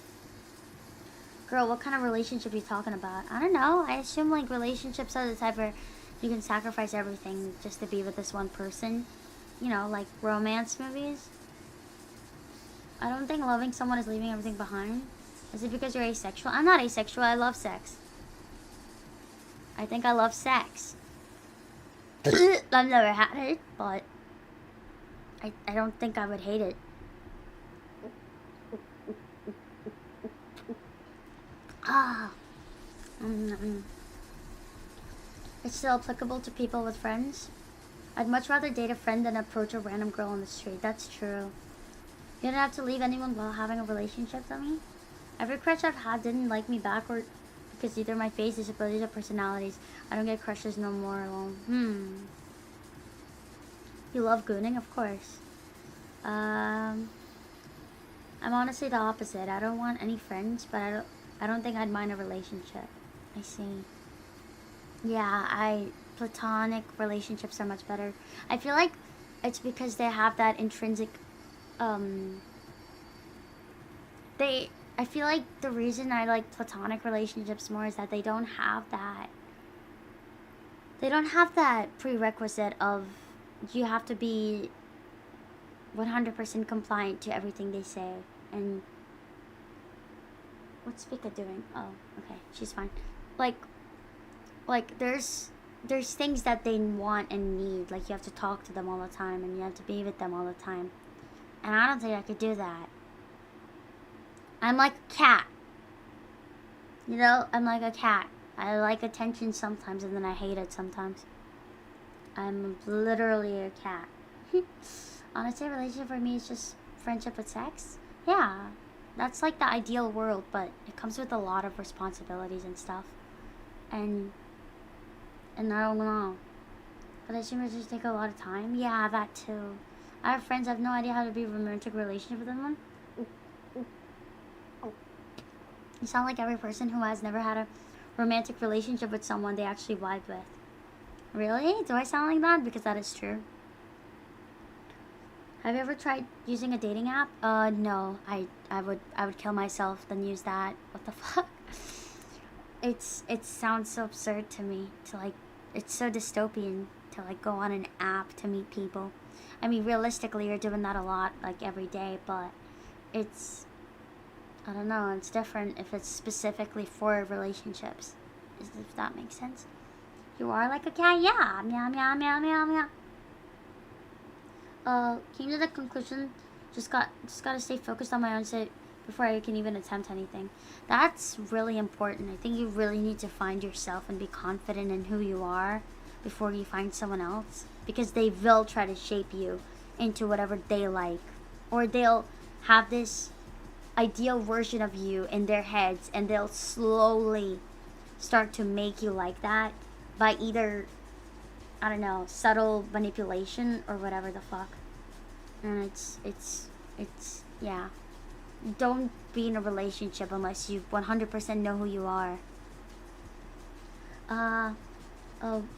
Girl, what kind of relationship are you talking about? I don't know. I assume like relationships are the type where you can sacrifice everything just to be with this one person. You know, like romance movies. I don't think loving someone is leaving everything behind. Is it because you're asexual? I'm not asexual. I love sex. I think I love sex. I've never had it, but I don't think I would hate it. Ah. It's still applicable to people with friends. I'd much rather date a friend than approach a random girl on the street. That's true. You don't have to leave anyone while having a relationship, dummy. Every crush I've had didn't like me back or because either my face, disabilities, or personalities. I don't get crushes no more alone. You love gooning? Of course. I'm honestly the opposite. I don't want any friends, but I don't think I'd mind a relationship. I see. Yeah, platonic relationships are much better. I feel like it's because they have that intrinsic I feel like the reason I like platonic relationships more is that they don't have that prerequisite of you have to be 100% compliant to everything they say. And what's Pika doing? Oh, okay, she's fine. Like there's things that they want and need. Like you have to talk to them all the time and you have to be with them all the time. And I don't think I could do that. I'm like a cat. You know, I'm like a cat. I like attention sometimes and then I hate it sometimes. I'm literally a cat. Honestly, a relationship for me is just friendship with sex. Yeah, that's like the ideal world, but it comes with a lot of responsibilities and stuff. And I don't know. Relationships just take a lot of time. Yeah, that too. I have friends I have no idea how to be in a romantic relationship with them. You sound like every person who has never had a romantic relationship with someone they actually vibe with. Really? Do I sound like that? Because that is true. Have you ever tried using a dating app? No. I would kill myself than use that. What the fuck? It sounds so absurd to me to like. It's so dystopian to like go on an app to meet people. I mean, realistically, you're doing that a lot, like every day, but it's, I don't know, it's different if it's specifically for relationships, if that makes sense. You are like a cat? Yeah. Meow, meow, meow, meow, meow. Came to the conclusion, just gotta stay focused on my own state before I can even attempt anything. That's really important. I think you really need to find yourself and be confident in who you are before you find someone else, because they will try to shape you into whatever they like, or they'll have this ideal version of you in their heads and they'll slowly start to make you like that by either, I don't know, subtle manipulation or whatever the fuck. And it's yeah. Don't be in a relationship unless you 100% know who you are.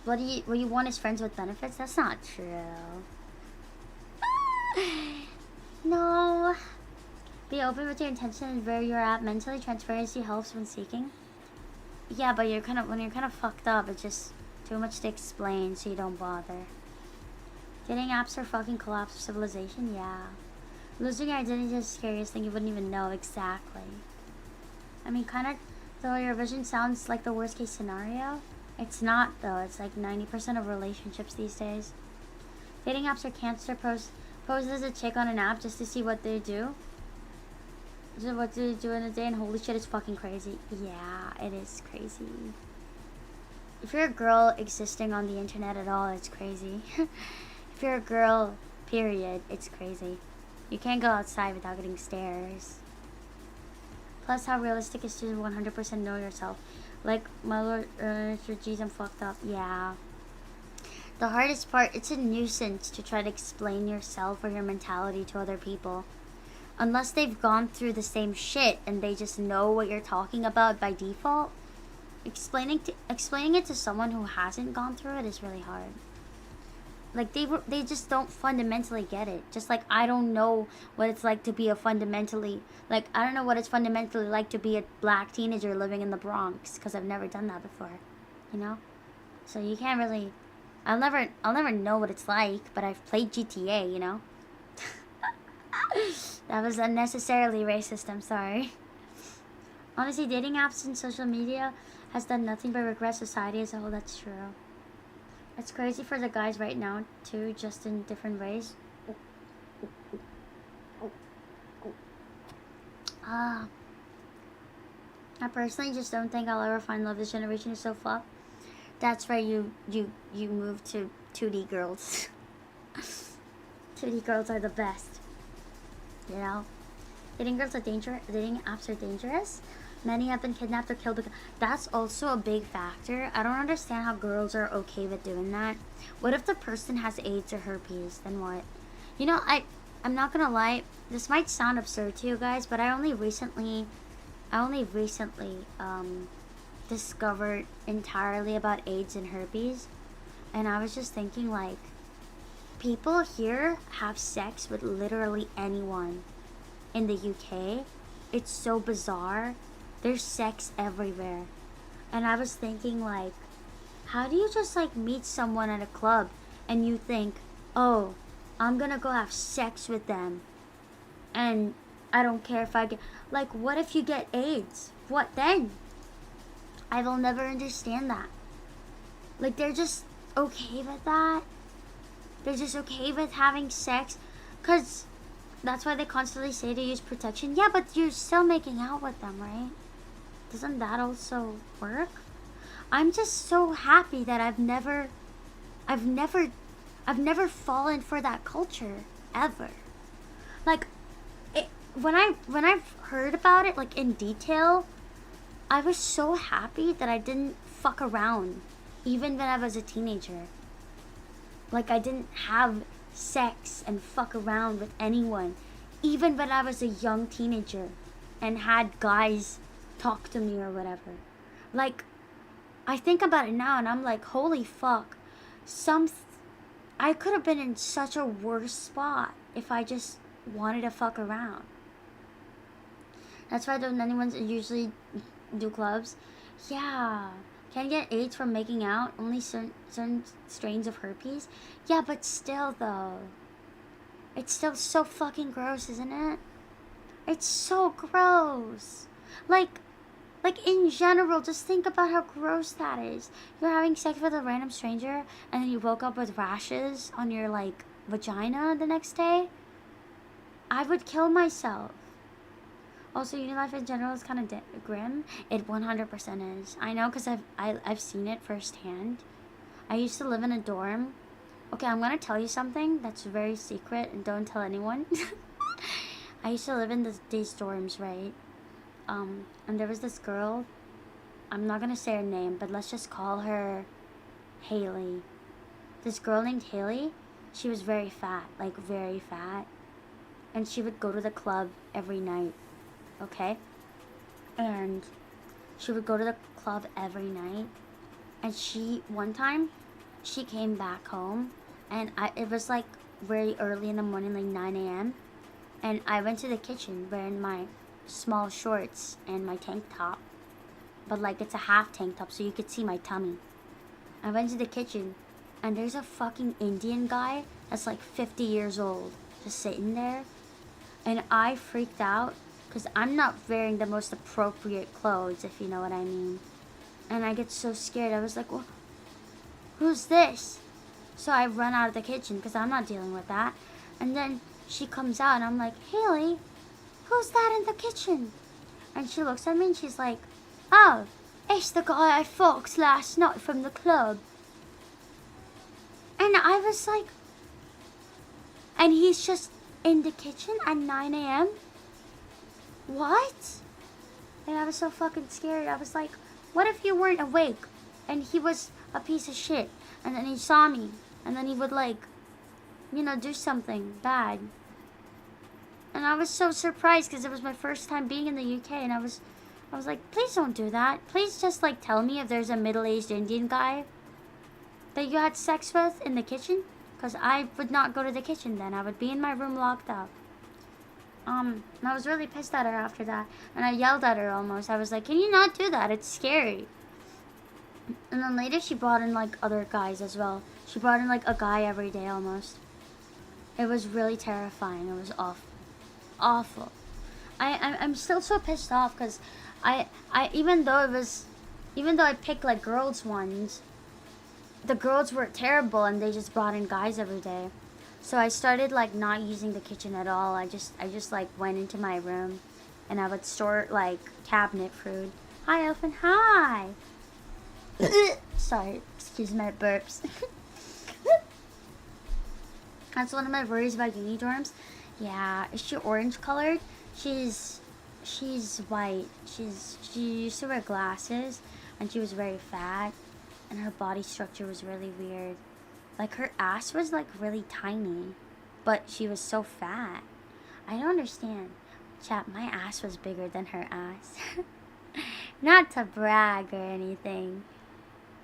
What you want is friends with benefits? That's not true. No. Be open with your intention and where you're at. Mentally, transparency helps when seeking. Yeah, but when you're kind of fucked up, it's just too much to explain, so you don't bother. Dating apps are fucking collapse of civilization. Yeah. Losing your identity is the scariest thing you wouldn't even know. Exactly. I mean, kind of, though your vision sounds like the worst case scenario, it's not, though. It's like 90% of relationships these days. Dating apps are cancer. Pose as a chick on an app just to see what they do. Just what do they do in a day, and holy shit, it's fucking crazy. Yeah, it is crazy. If you're a girl existing on the internet at all, it's crazy. If you're a girl, period, it's crazy. You can't go outside without getting stares. Plus, how realistic is to 100% know yourself? Like, my lord, geez, I'm fucked up. Yeah. The hardest part, it's a nuisance to try to explain yourself or your mentality to other people. Unless they've gone through the same shit and they just know what you're talking about by default. Explaining it to someone who hasn't gone through it is really hard. Like, they just don't fundamentally get it. Just like I don't know what it's like to be I don't know what it's fundamentally like to be a black teenager living in the Bronx, because I've never done that before, you know? So you can't really, I'll never know what it's like, but I've played GTA, you know? That was unnecessarily racist, I'm sorry. Honestly, dating apps and social media has done nothing but regress society as a whole. That's true. It's crazy for the guys right now, too, just in different ways. I personally just don't think I'll ever find love. This generation is so fucked. That's why you move to 2D girls. 2D girls are the best. You know? Dating apps are dangerous. Many have been kidnapped or killed because that's also a big factor. I don't understand how girls are okay with doing that. What if the person has AIDS or herpes? Then what? You know, I'm not gonna lie. This might sound absurd to you guys, but I only recently discovered entirely about AIDS and herpes, and I was just thinking, like, people here have sex with literally anyone in the UK. It's so bizarre. There's sex everywhere. And I was thinking, like, how do you just, like, meet someone at a club and you think, oh, I'm gonna go have sex with them and I don't care if I get, like, what if you get AIDS? What then? I will never understand that. Like, they're just okay with that. They're just okay with having sex, because that's why they constantly say to use protection. Yeah, but you're still making out with them, right? Doesn't that also work? I'm just so happy that I've never I've never fallen for that culture ever. Like, when I've heard about it, like, in detail, I was so happy that I didn't fuck around, even when I was a teenager. Like, I didn't have sex and fuck around with anyone, even when I was a young teenager and had guys talk to me or whatever. Like, I think about it now and I'm like, holy fuck. I could have been in such a worse spot if I just wanted to fuck around. That's why don't anyone usually do clubs. Yeah. Can't get AIDS from making out. Only certain strains of herpes. Yeah, but still though. It's still so fucking gross, isn't it? It's so gross. Like in general, just think about how gross that is. You're having sex with a random stranger and then you woke up with rashes on your, like, vagina the next day. I would kill myself. Also, uni life in general is kind of grim. It 100% is. I know because I've seen it firsthand. I used to live in a dorm. Okay, I'm going to tell you something that's very secret and don't tell anyone. I used to live in these dorms, right? And there was this girl. I'm not going to say her name, but let's just call her Haley. This girl named Haley, she was very fat, like very fat. And she would go to the club every night. Okay? And she would go to the club every night. And one time, she came back home. And it was like very early in the morning, like 9 a.m. And I went to the kitchen wearing my small shorts and my tank top. But like it's a half tank top so you could see my tummy. I went to the kitchen and there's a fucking Indian guy that's like 50 years old just sitting there. And I freaked out. Because I'm not wearing the most appropriate clothes, if you know what I mean. And I get so scared. I was like, well, who's this? So I run out of the kitchen because I'm not dealing with that. And then she comes out and I'm like, Haley, who's that in the kitchen? And she looks at me and she's like, oh, it's the guy I fucked last night from the club. And I was like, and he's just in the kitchen at 9 a.m.? What? And I was so fucking scared. I was like, what if you weren't awake and he was a piece of shit and then he saw me and then he would, like, you know, do something bad. And I was so surprised because it was my first time being in the UK and I was like, please don't do that. Please just, like, tell me if there's a middle-aged Indian guy that you had sex with in the kitchen, because I would not go to the kitchen then. I would be in my room locked up. And I was really pissed at her after that. And I yelled at her almost. I was like, can you not do that? It's scary. And then later she brought in, like, other guys as well. She brought in, like, a guy every day almost. It was really terrifying. It was awful. Awful. I'm still so pissed off because even though I picked, like, girls ones, the girls were terrible and they just brought in guys every day. So I started, like, not using the kitchen at all. I just like went into my room and I would store, like, cabinet food. Hi, Elfin. Hi. Sorry, excuse my burps. That's one of my worries about uni dorms. Yeah, is she orange colored? She's white. She used to wear glasses and she was very fat and her body structure was really weird. Like, her ass was, like, really tiny, but she was so fat. I don't understand. Chat, my ass was bigger than her ass. Not to brag or anything,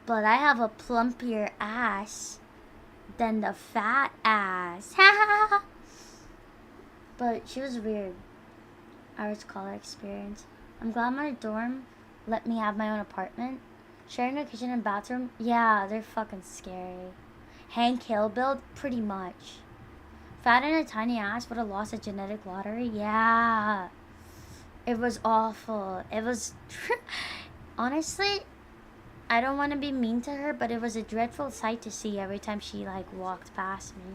but I have a plumpier ass than the fat ass. But she was weird. Average color experience. I'm glad my dorm let me have my own apartment. Sharing a kitchen and bathroom, yeah, they're fucking scary. Hank Hill build, pretty much. Fat and a tiny ass would have lost a genetic lottery, yeah. It was awful. It was, honestly, I don't want to be mean to her, but it was a dreadful sight to see every time she, like, walked past me.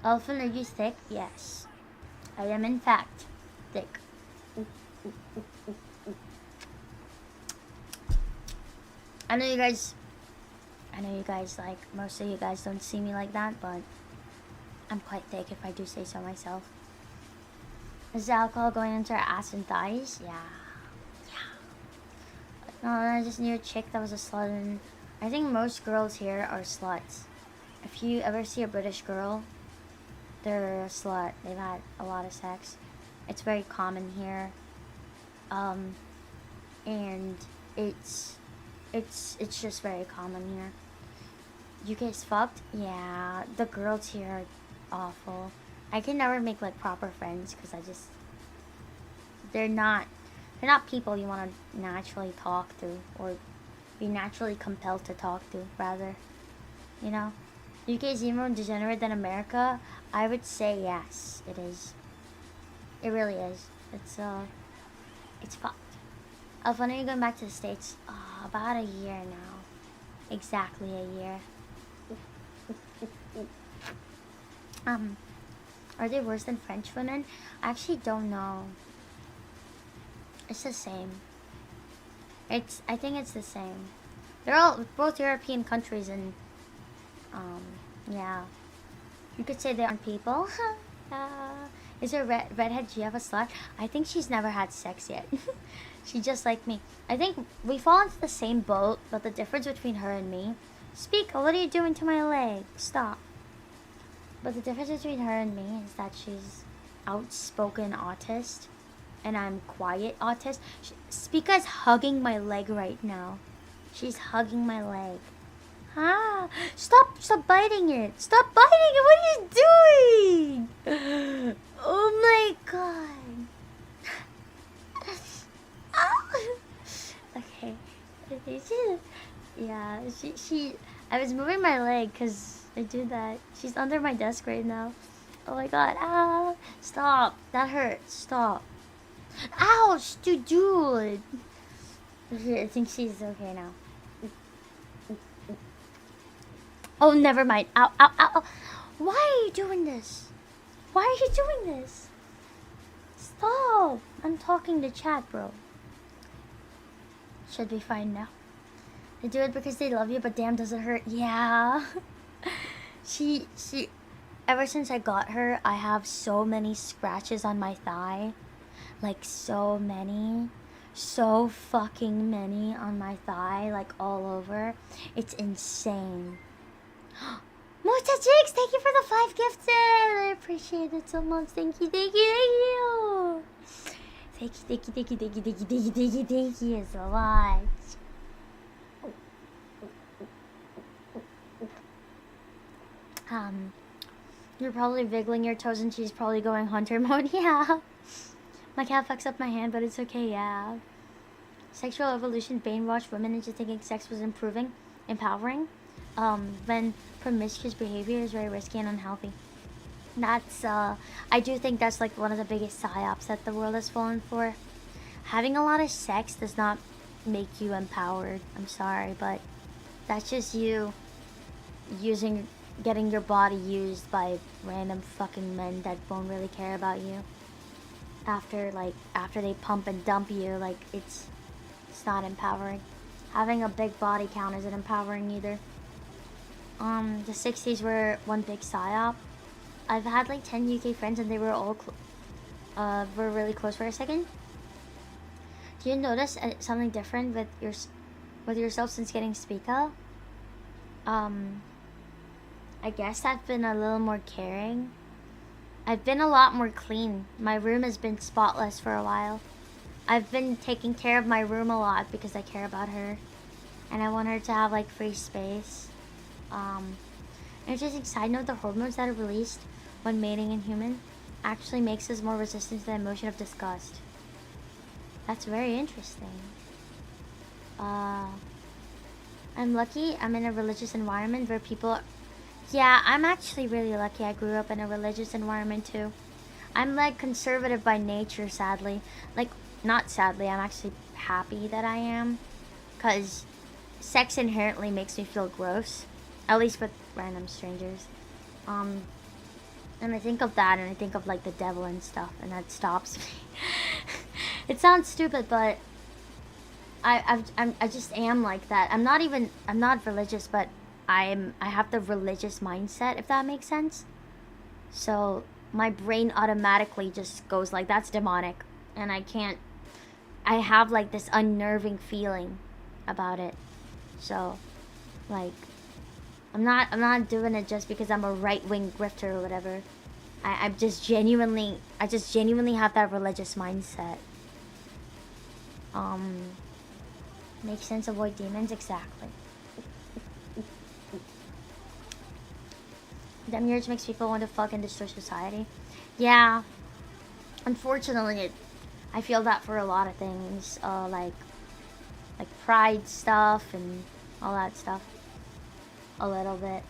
Elfin, are you thick? Yes. I am, in fact, thick. I know you guys I know you guys, like, most of you guys don't see me like that, but I'm quite thick if I do say so myself. Is the alcohol going into our ass and thighs? Yeah. No, I just knew a chick that was a slut, and I think most girls here are sluts. If you ever see a British girl, they're a slut. They've had a lot of sex. It's very common here. And it's just very common here. You guys fucked? Yeah, the girls here are awful. I can never make like proper friends because they're not people you want to naturally talk to or be naturally compelled to talk to, rather. You know? UK's even more degenerate than America? I would say yes, it is. It really is. It's fucked. When are you going back to the States? About a year now. Exactly a year. Are they worse than French women? I actually don't know. It's the same. I think it's the same. They're all both European countries, and yeah. You could say they aren't people. Is there a redhead GF a slut? I think she's never had sex yet. She just like me. I think we fall into the same boat, but the difference between her and me... Speak, what are you doing to my leg? Stop. But the difference between her and me is that she's outspoken autist, and I'm quiet autist. Speaka's hugging my leg right now. She's hugging my leg. Stop biting it. Stop biting it. What are you doing? Oh my god. Okay. Yeah, I was moving my leg because I do that. She's under my desk right now. Oh my god. Stop. That hurts. Stop. Ouch, dude. Okay, I think she's okay now. Oh, never mind. Ow. Why are you doing this? Why are you doing this? Stop. I'm talking to chat, bro. Should be fine now. They do it because they love you, but damn, does it hurt? Yeah. She, ever since I got her, I have so many scratches on my thigh. Like, so many. So fucking many on my thigh, like all over. It's insane. Mota Jigs, thank you for the 5 gifted. I appreciate it so much. Thank you. Thank you so much. You're probably wiggling your toes and she's probably going hunter mode. Yeah. My cat fucks up my hand, but it's okay, yeah. Sexual evolution brainwashed women into thinking sex was empowering. When promiscuous behavior is very risky and unhealthy. That's, I do think that's like one of the biggest psyops that the world has fallen for. Having a lot of sex does not make you empowered. I'm sorry, but that's just you getting your body used by random fucking men that won't really care about you. After they pump and dump you, like, it's not empowering. Having a big body count isn't empowering either. The 60s were one big psyop. I've had like 10 UK friends and they were all were really close for a second. Do you notice something different with yourself since getting Speaka? I guess I've been a little more caring. I've been a lot more clean. My room has been spotless for a while. I've been taking care of my room a lot because I care about her. And I want her to have like free space. Interesting side note, the hormones that are released when mating in human actually makes us more resistant to the emotion of disgust. That's very interesting. I'm lucky I'm in a religious environment where people... Yeah, I'm actually really lucky I grew up in a religious environment too. I'm like conservative by nature, sadly. Like, not sadly, I'm actually happy that I am. Because sex inherently makes me feel gross. At least with random strangers. And I think of that and I think of like the devil and stuff, and that stops me. It sounds stupid, but I just am like that. I'm not religious, but I have the religious mindset, if that makes sense. So my brain automatically just goes like, that's demonic, and I have like this unnerving feeling about it. So like I'm not doing it just because I'm a right-wing grifter or whatever. I just genuinely have that religious mindset. Make sense, avoid demons, exactly. Them urge makes people want to fuck and destroy society. Yeah. Unfortunately, I feel that for a lot of things. Like pride stuff and all that stuff. A little bit.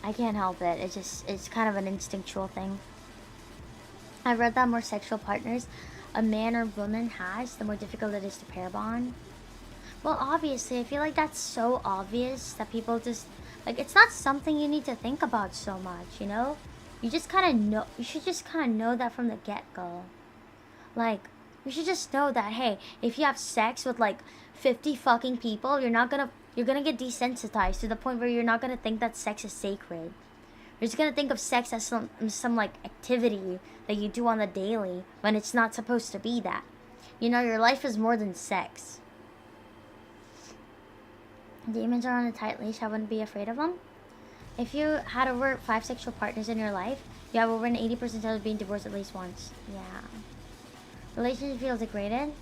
I can't help it. It's kind of an instinctual thing. I read that more sexual partners a man or woman has, the more difficult it is to pair bond. Well, obviously, I feel like that's so obvious that people just, like, it's not something you need to think about so much, you know? You just kind of know, you should just kind of know that from the get-go. Like, you should just know that, hey, if you have sex with, like, 50 fucking people, you're gonna get desensitized to the point where you're not gonna think that sex is sacred. You're just gonna think of sex as some like, activity that you do on the daily when it's not supposed to be that. You know, your life is more than sex. Demons are on a tight leash. I wouldn't be afraid of them. If you had over 5 sexual partners in your life, you have over an 80% chance of being divorced at least once. Yeah. Relationship feel degraded.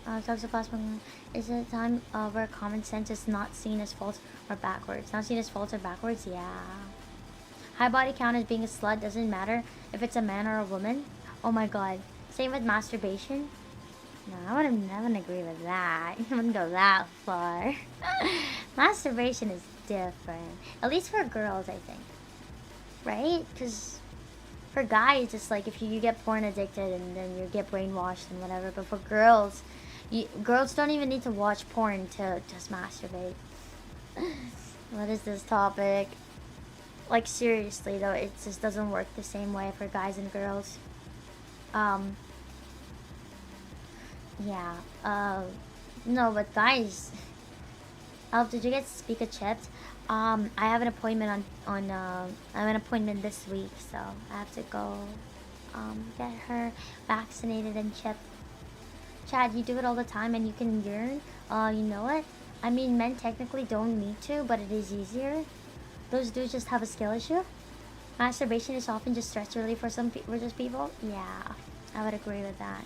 Toxoplasma is a time where common sense is not seen as false or backwards. Not seen as false or backwards? Yeah. High body count as being a slut doesn't matter if it's a man or a woman. Oh my god. Same with masturbation. No, I wouldn't agree with that. I wouldn't go that far. Masturbation is different. At least for girls, I think. Right? Because for guys, it's like if you get porn addicted and then you get brainwashed and whatever. But for girls, girls don't even need to watch porn to just masturbate. What is this topic? Like, seriously, though, it just doesn't work the same way for guys and girls. Yeah. No, but guys... Elf, did you get speaker chipped? I have an appointment I have an appointment this week, so I have to go, get her vaccinated and chipped. Chad, you do it all the time and you can yearn? You know what? I mean, men technically don't need to, but it is easier. Those dudes just have a skill issue. Masturbation is often just stress relief for some religious people. Yeah, I would agree with that.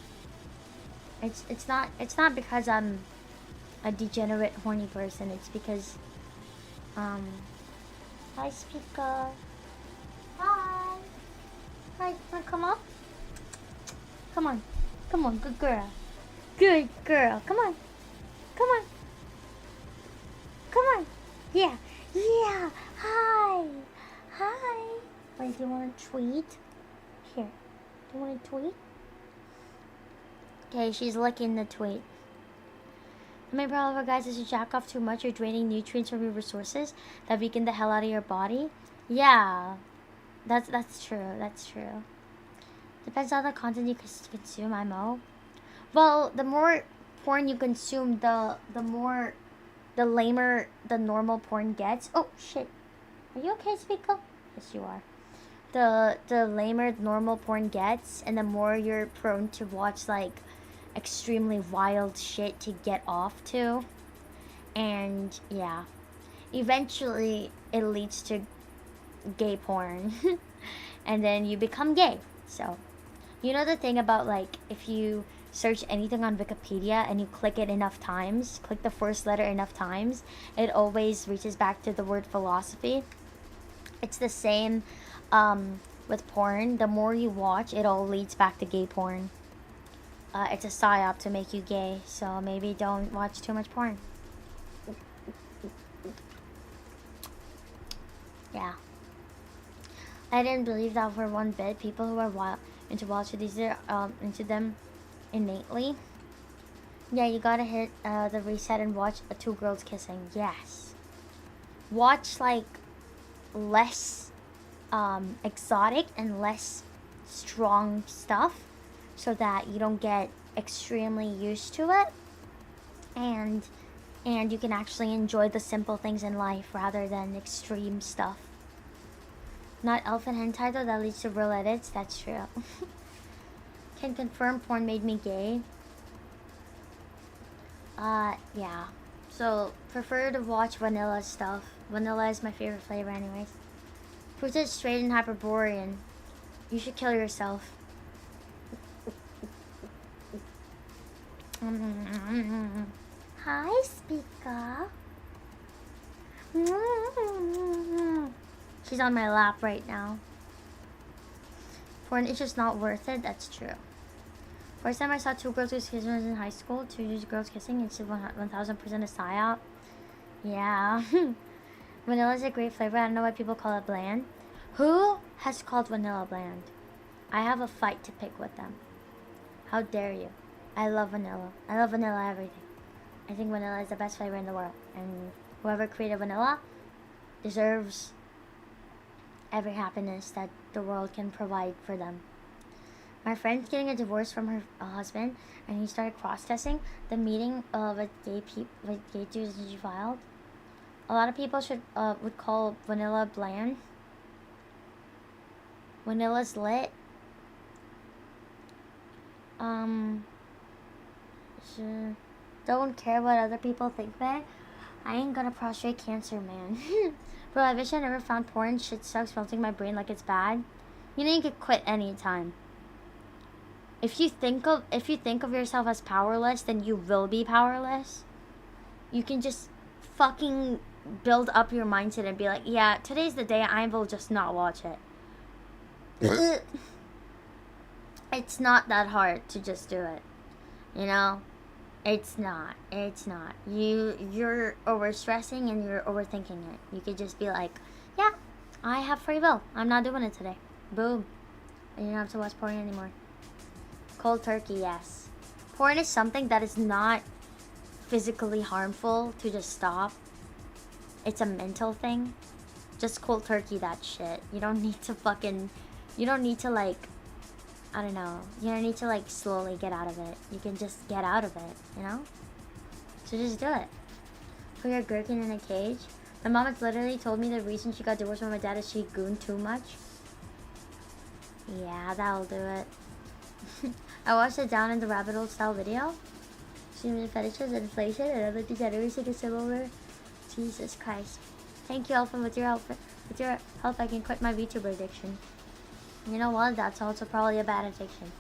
It's not because I'm a degenerate horny person. It's because hi speaker. Hi. Hi, wanna come up? Come on, good girl. Good girl. Come on. Yeah. Hi. Wait, do you want to tweet? Here. Do you want to tweet? Okay, she's licking the tweet. The main problem for guys is you jack off too much. You're draining nutrients from your resources that weaken the hell out of your body. Yeah. That's true. Depends on the content you consume, IMO. Well, the more porn you consume, the lamer the normal porn gets. Oh shit. Are you okay, Speaker? Yes, you are. The lamer normal porn gets, and the more you're prone to watch like extremely wild shit to get off to. And yeah. Eventually it leads to gay porn. And then you become gay. So, you know the thing about, like, if you search anything on Wikipedia and you click it enough times, click the first letter enough times, it always reaches back to the word philosophy. It's the same with porn. The more you watch, it all leads back to gay porn. It's a psyop to make you gay, so maybe don't watch too much porn. Yeah. I didn't believe that for one bit. People who are into wild shit, these are into them innately. Yeah, you gotta hit the reset and watch two girls kissing. Yes. Watch like less exotic and less strong stuff so that you don't get extremely used to it. And And you can actually enjoy the simple things in life rather than extreme stuff. Not elf and hentai though, that leads to real edits. That's true. Can confirm porn made me gay. Yeah. So, prefer to watch vanilla stuff. Vanilla is my favorite flavor anyways. Fruit is straight and Hyperborean. You should kill yourself. Hi, Speaker. She's on my lap right now. Porn is just not worth it. That's true. First time I saw two girls kissing was in high school. Two girls kissing. It's 1000% a psyop. Yeah. Vanilla is a great flavor. I don't know why people call it bland. Who has called vanilla bland? I have a fight to pick with them. How dare you? I love vanilla. I love vanilla everything. I think vanilla is the best flavor in the world. And whoever created vanilla deserves every happiness that the world can provide for them. My friend's getting a divorce from her husband, and he started cross-testing the meeting with gay dudes that she filed. A lot of people would call vanilla bland. Vanilla's lit. Sure. Don't care what other people think, man. I ain't gonna prostrate cancer, man. Bro, I wish I never found porn. Shit sucks, melting my brain like it's bad. You know you could quit anytime. If you think of yourself as powerless, then you will be powerless. You can just fucking build up your mindset and be like, yeah, today's the day I will just not watch it. It's not that hard to just do it. You know? It's not. You're overstressing and you're overthinking it. You could just be like, yeah, I have free will. I'm not doing it today. Boom. And you don't have to watch porn anymore. Cold turkey, yes. Porn is something that is not physically harmful to just stop. It's a mental thing. Just cold turkey that shit. You don't need to like, I don't know. You don't need to like slowly get out of it. You can just get out of it, you know? So just do it. Put your gherkin in a cage. My mom has literally told me the reason she got divorced from my dad is she gooned too much. Yeah, that'll do it. I watched a Down in the Rabbit Hole style video. Human fetishes, inflation, and other degeneration is similar. Jesus Christ. Thank you, Elfin. With your help, I can quit my VTuber addiction. You know what? That's also probably a bad addiction.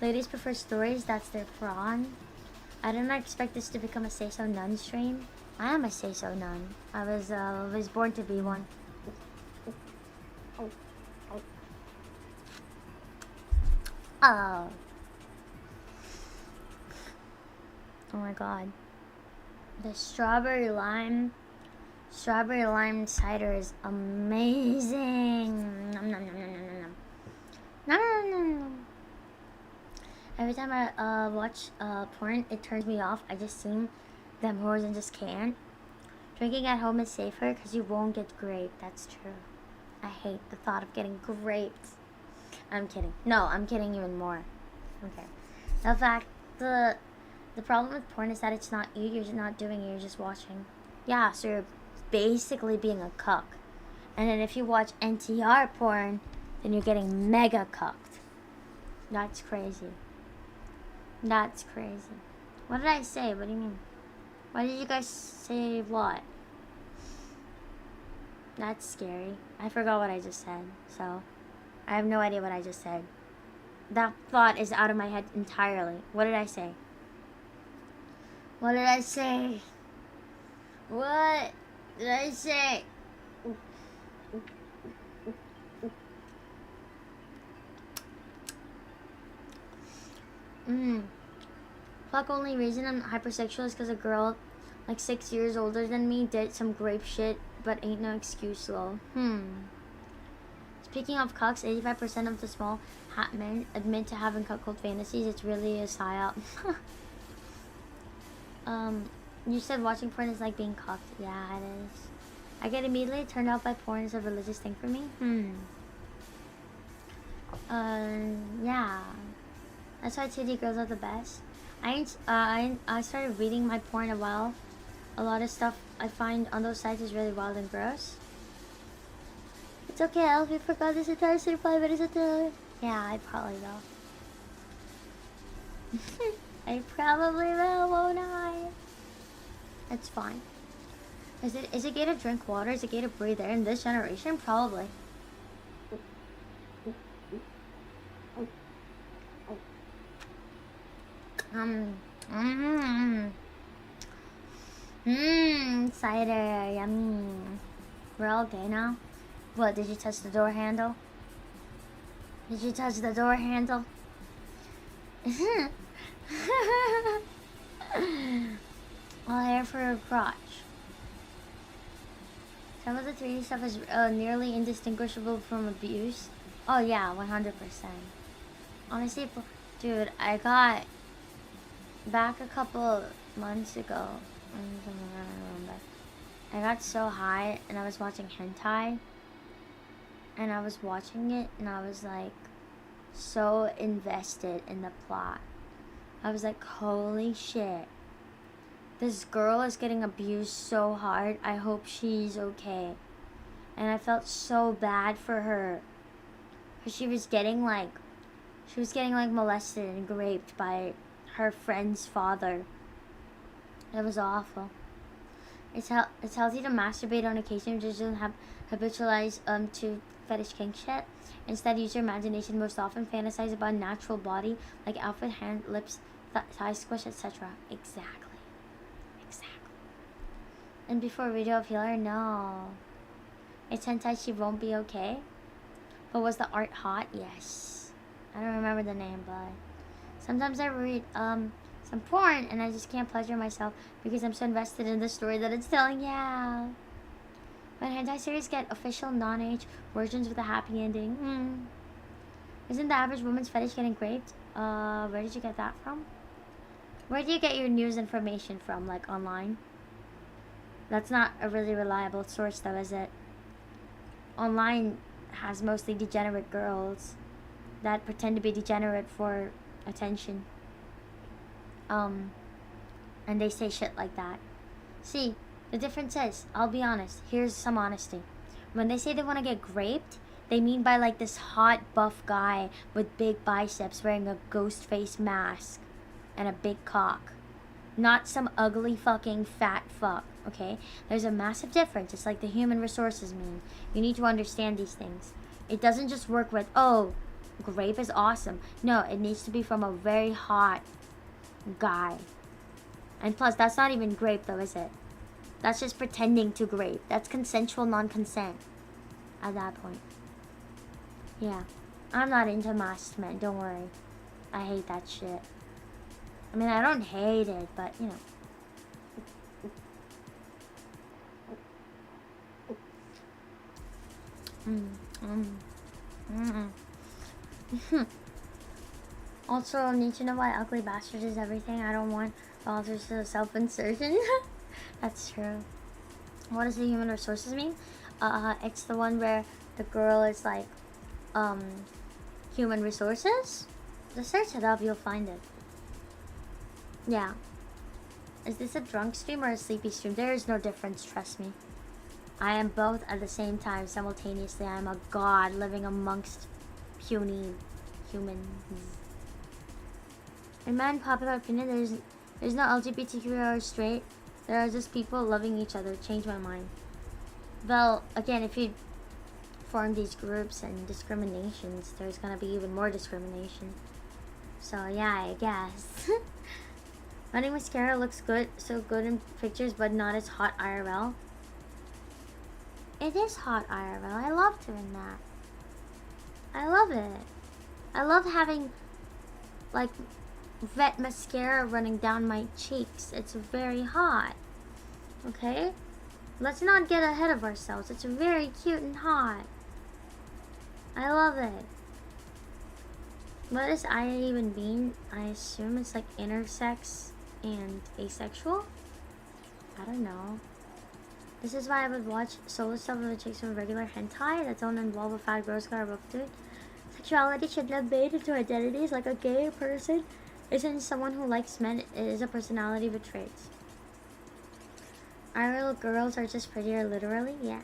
Ladies prefer stories. That's their prawn. I did not expect this to become a say-so nun stream. I am a say-so nun. I was born to be one. Oh. Oh my god. The strawberry lime cider is amazing. Nom, nom, nom, nom, nom, nom. Nom, nom, nom, nom. Every time I watch porn, it turns me off. I just sing them whores and just can't. Drinking at home is safer because you won't get graped. That's true. I hate the thought of getting graped. I'm kidding. No, I'm kidding even more. Okay. In fact, the problem with porn is that it's not you. You're not doing it. You're just watching. Yeah, so you're basically being a cuck. And then if you watch NTR porn, then you're getting mega cucked. That's crazy. That's crazy. What did I say? What do you mean? Why did you guys say what? That's scary. I forgot what I just said. So, I have no idea what I just said. That thought is out of my head entirely. What did I say? What did I say? What did I say? Fuck, only reason I'm hypersexual is because a girl like 6 years older than me did some grape shit, but ain't no excuse, lol. Speaking of cucks, 85% of the small hat men admit to having cuckold fantasies. It's really a psyop. You said watching porn is like being cucked. Yeah, it is. I get immediately turned off by porn as a religious thing for me. Yeah. That's why titty girls are the best. I started reading my porn a while. A lot of stuff I find on those sites is really wild and gross. It's okay, I'll be forgot this entire 5 minutes until. Yeah, I probably will. I probably will, won't I? It's fine. Is it gay to drink water? Is it gay to breathe air in this generation? Probably. Cider, yummy. We're all gay now. What, did you touch the door handle? Did you touch the door handle? All hair for a crotch. Some of the 3D stuff is nearly indistinguishable from abuse. Oh yeah, 100%. Honestly, dude, I got back a couple months ago. I got so high and I was watching hentai. And I was watching it and I was like so invested in the plot. I was like, holy shit. This girl is getting abused so hard. I hope she's okay. And I felt so bad for her. Cause she was getting like molested and raped by her friend's father. It was awful. It's healthy to masturbate on occasion, just don't have habitualize to fetish kink shit. Instead, use your imagination. Most often, fantasize about a natural body like outfit, hand, lips, thigh squish, etc. Exactly. And before video of healer, no. It's hentai, she won't be okay. But was the art hot? Yes. I don't remember the name, but sometimes I read some porn and I just can't pleasure myself because I'm so invested in the story that it's telling. Yeah. When hentai series get official non-age versions with a happy ending. Isn't the average woman's fetish getting raped? Where did you get that from? Where do you get your news information from? Like online? That's not a really reliable source though, is it? Online has mostly degenerate girls that pretend to be degenerate for attention. And they say shit like that. See, the difference is, I'll be honest, here's some honesty. When they say they want to get raped, they mean by like this hot buff guy with big biceps wearing a ghost face mask and a big cock. Not some ugly fucking fat fuck, okay? There's a massive difference. It's like the human resources meme. You need to understand these things. It doesn't just work with, oh, grape is awesome. No, it needs to be from a very hot guy. And plus, that's not even grape though, is it? That's just pretending to grape. That's consensual non-consent at that point. Yeah. I'm not into masked men, don't worry. I hate that shit. I mean, I don't hate it, but, you know. Also, need to know why ugly bastard is everything. I don't want authors to self-insertion. That's true. What does the human resources mean? It's the one where the girl is like, human resources? Just search it up, you'll find it. Yeah. Is this a drunk stream or a sleepy stream? There is no difference, trust me. I am both at the same time, simultaneously. I am a god living amongst puny humans. In my unpopular opinion, there's no LGBTQ or straight. There are just people loving each other. Change my mind. Well, again, if you form these groups and discriminations, there's gonna be even more discrimination. So yeah, I guess. Running mascara looks good, so good in pictures, but not as hot IRL. It is hot IRL. I love doing that. I love it. I love having like vet mascara running down my cheeks. It's very hot. Okay? Let's not get ahead of ourselves. It's very cute and hot. I love it. What does I even mean? I assume it's like intersex and asexual? I don't know. This is why I would watch solo stuff with the chicks from regular hentai that don't involve a fat gross guy or rough dude. Sexuality should not be made into identities like a gay person Isn't someone who likes men is a personality with traits. Our little girls are just prettier, literally. Yeah.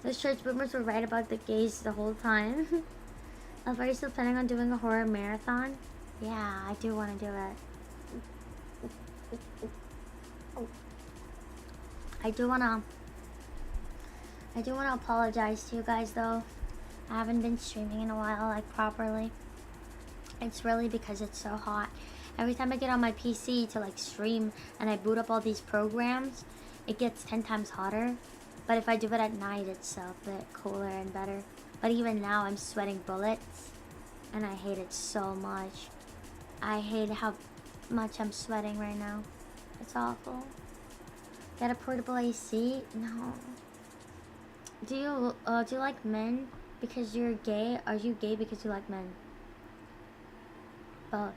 Those church boomers were right about the gays the whole time. Are you still planning on doing a horror marathon? Yeah, I do want to do it. I do wanna apologize to you guys though. I haven't been streaming in a while, like properly. It's really because it's so hot. Every time I get on my PC to like stream and I boot up all these programs, it gets 10 times hotter. But if I do it at night, it's a bit cooler and better. But even now, I'm sweating bullets, and I hate it so much. I hate how much I'm sweating right now. It's awful. Get a portable AC? No. Do you like men because you're gay? Are you gay because you like men? Both.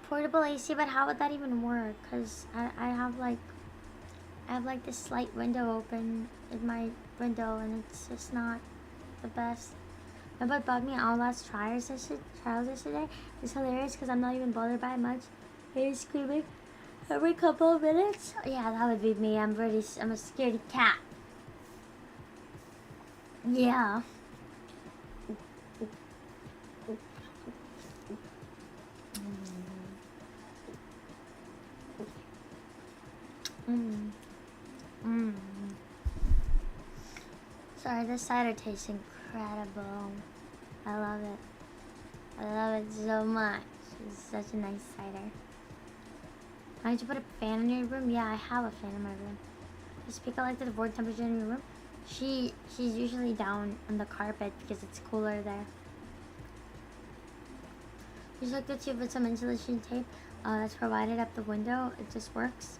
Portable AC, but how would that even work? Cause I have like this slight window open in my window, and it's just not the best. But what bugged me all last trials yesterday is hilarious because I'm not even bothered by it much. Are screaming every couple of minutes? Yeah, that would be me. I'm a scaredy cat. Yeah. Sorry, this cider tastes incredible. I love it. I love it so much. It's such a nice cider. Why don't you put a fan in your room? Yeah, I have a fan in my room. You speak out like the board temperature in your room? She's usually down on the carpet because it's cooler there. Just looked at you with some insulation tape that's provided up the window. It just works.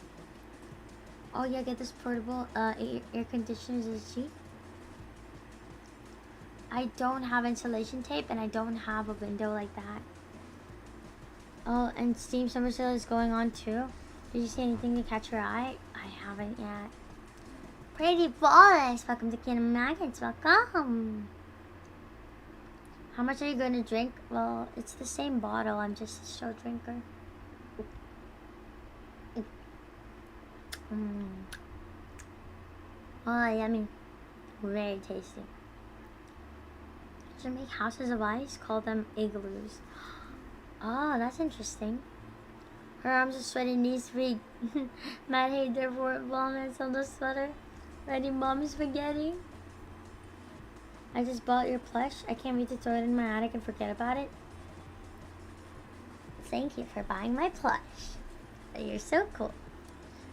Oh yeah, get this portable air conditioners is cheap. I don't have insulation tape and I don't have a window like that. Oh, and Steam Summer Sale is going on too. Did you see anything to catch your eye? I haven't yet. Pretty Wallace, welcome to Kingdom Maggots, welcome. How much are you going to drink? Well, it's the same bottle, I'm just a show drinker. Oh, yummy. Very tasty. Should make houses of ice, call them igloos. Oh, that's interesting. Her arms are sweaty, knees weak. Matt hate their vomits on the sweater. Ready, mom spaghetti. I just bought your plush. I can't wait to throw it in my attic and forget about it. Thank you for buying my plush. You're so cool.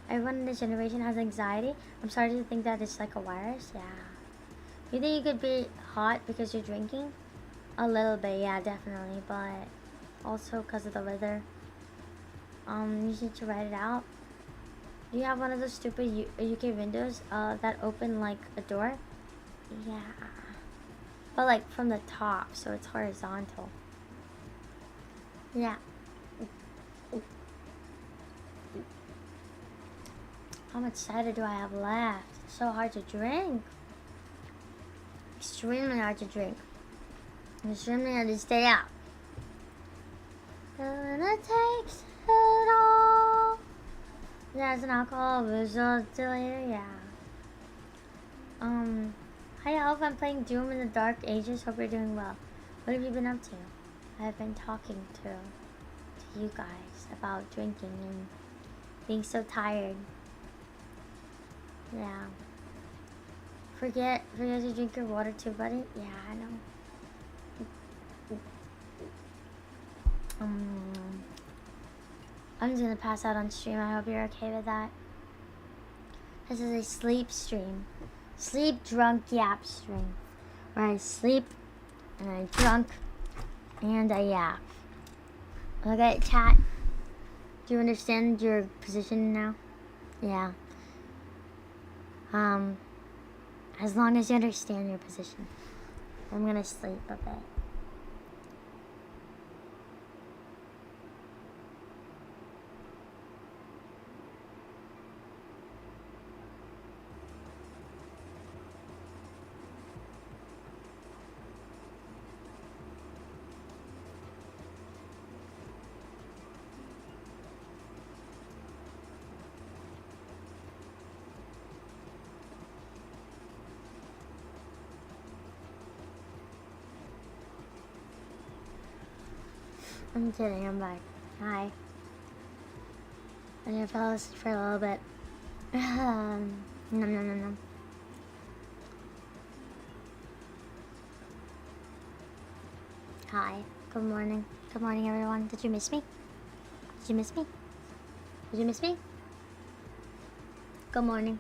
Everyone in this generation has anxiety. I'm sorry to think that it's like a virus. Yeah. You think you could be hot because you're drinking? A little bit, yeah, definitely. But also because of the weather. You need to write it out. Do you have one of those stupid UK windows that open like a door? Yeah. But like from the top, so it's horizontal. Yeah. How much cider do I have left? It's so hard to drink. Extremely hard to drink. Extremely hard to stay out. And it takes it all. There's an alcohol visual later, yeah. Hi Elf, I'm playing Doom in the Dark Ages. Hope you're doing well. What have you been up to? I've been talking to you guys about drinking and being so tired. Yeah. Forget to drink your water too, buddy. Yeah, I know. I'm just gonna pass out on stream. I hope you're okay with that. This is a sleep stream. Sleep, drunk, yap stream. Where I sleep, and I drunk, and I yap. Okay, chat. Do you understand your position now? Yeah. As long as you understand your position. I'm gonna sleep a bit. I'm kidding, I'm back. Hi. I fell asleep for a little bit. Nom nom nom nom. Hi. Good morning. Good morning, everyone. Did you miss me? Did you miss me? Did you miss me? Good morning.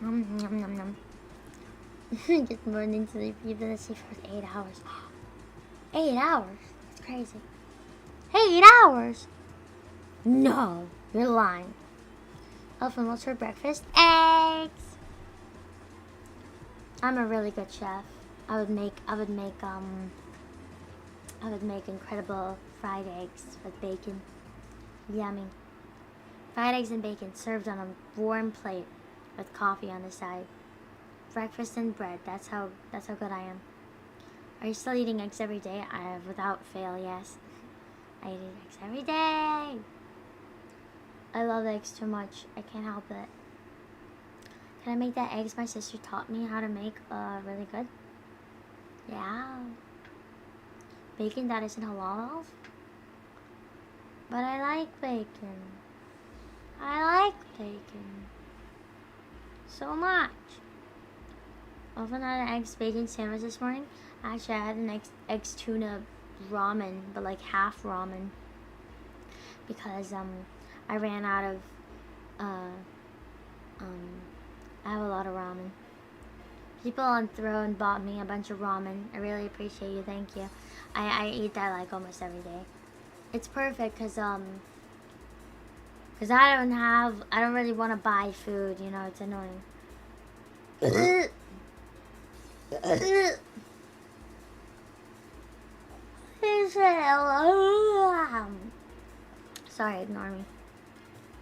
Nom nom nom. Good morning, sleep. You've been asleep for 8 hours. 8 hours? That's crazy. 8 hours? No, you're lying. Elfin, what's for breakfast? Eggs. I'm a really good chef. I would make incredible fried eggs with bacon. Yummy. Fried eggs and bacon served on a warm plate with coffee on the side. Breakfast and bread. That's how good I am. Are you still eating eggs every day? Without fail, yes. I eat eggs every day. I love eggs too much. I can't help it. Can I make that eggs my sister taught me how to make really good? Yeah. Bacon that isn't halal? But I like bacon. I like bacon. So much. Often had an eggs bacon sandwich this morning. Actually, I had an eggs tuna ramen, but like half ramen. Because I ran out of I have a lot of ramen. People on Throne bought me a bunch of ramen. I really appreciate you. Thank you. I eat that like almost every day. It's perfect because I don't really want to buy food. You know, it's annoying. Sorry, ignore me.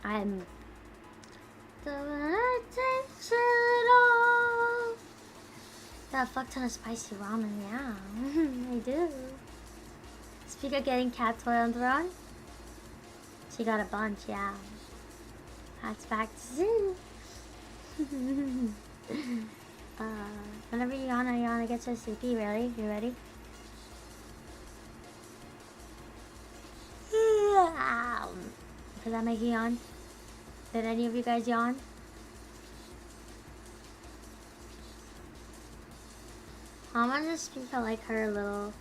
I'm got a fuck ton of spicy ramen, yeah. I do. Speak of getting cat toy on Throne. She got a bunch, yeah. That's back to zoo. Whenever Yana gets so sleepy, really? You ready? Does that make you yawn? Did any of you guys yawn? I'm on the speaker like her little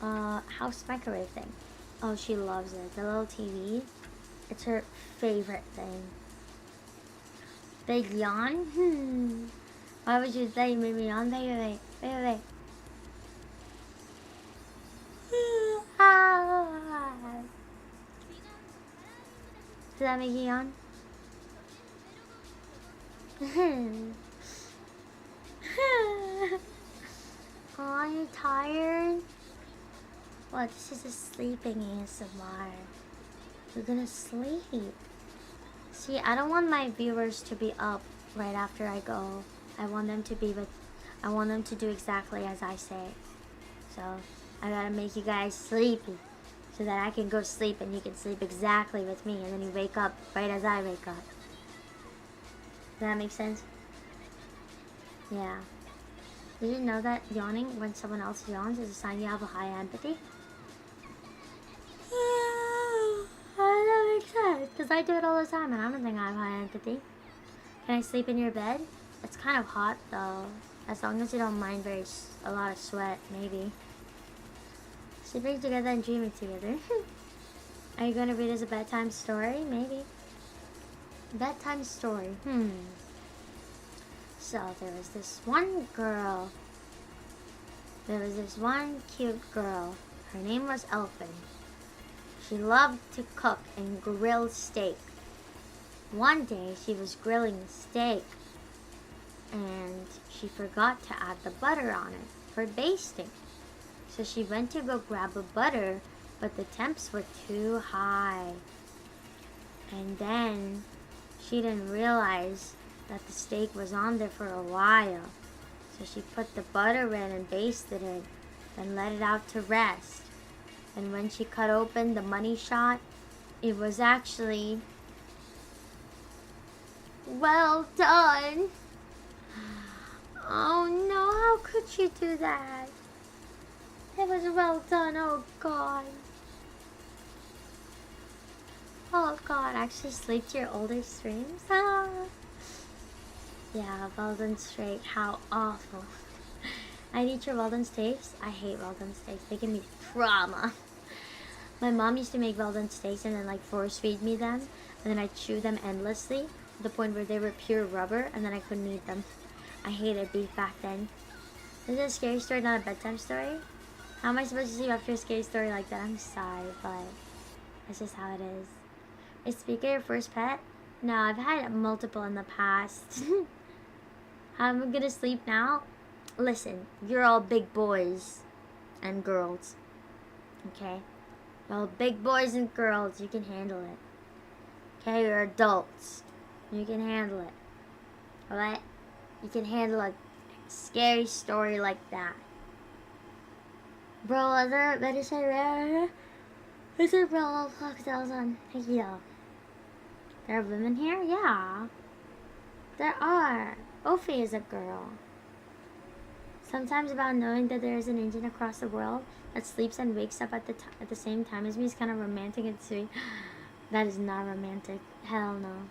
house microwave thing. Oh, she loves it. The little TV. It's her favorite thing. Big yawn? Why would you say you made me yawn? Wait. Does that make you yawn? Are you tired? What? This is a sleeping ASMR. You're gonna sleep. See, I don't want my viewers to be up right after I go. I want them to do exactly as I say. So I gotta make you guys sleepy so that I can go sleep and you can sleep exactly with me, and then you wake up right as I wake up. Does that make sense? Yeah. Did you know that yawning when someone else yawns is a sign you have a high empathy? That makes sense, because I do it all the time and I don't think I have high empathy. Can I sleep in your bed? It's kind of hot though. As long as you don't mind a lot of sweat, maybe. Sleeping together and dreaming together. Are you going to read us a bedtime story? Maybe. Bedtime story. So there was this one girl. There was this one cute girl. Her name was Elfin. She loved to cook and grill steak. One day she was grilling steak and she forgot to add the butter on it for basting. So she went to go grab a butter, but the temps were too high. And then she didn't realize that the steak was on there for a while. So she put the butter in and basted it, then let it out to rest. And when she cut open the money shot, it was actually Well done. Oh no, how could you do that? It was well done, oh god. Oh god, actually sleep to your older streams? Ah. Yeah, well done straight, how awful. I eat your well done steaks. I hate well done steaks, they give me trauma. My mom used to make well done steaks and then like force feed me them. And then I chew them endlessly to the point where they were pure rubber and then I couldn't eat them. I hated beef back then. This is a scary story, not a bedtime story. How am I supposed to sleep after a scary story like that? I'm sorry, but that's just how it is. Is Speaker your first pet? No, I've had multiple in the past. How am I gonna sleep now? Listen, you're all big boys and girls. Okay? You're all big boys and girls. You can handle it. Okay, you're adults. You can handle it. Alright? You can handle a scary story like that. Bro, is there medicine rare? Is there bro cocktails on? Thank you. There are women here? Yeah. There are. Ophi is a girl. Sometimes about knowing that there is an engine across the world that sleeps and wakes up at the same time as me is kind of romantic and sweet. That is not romantic. Hell no.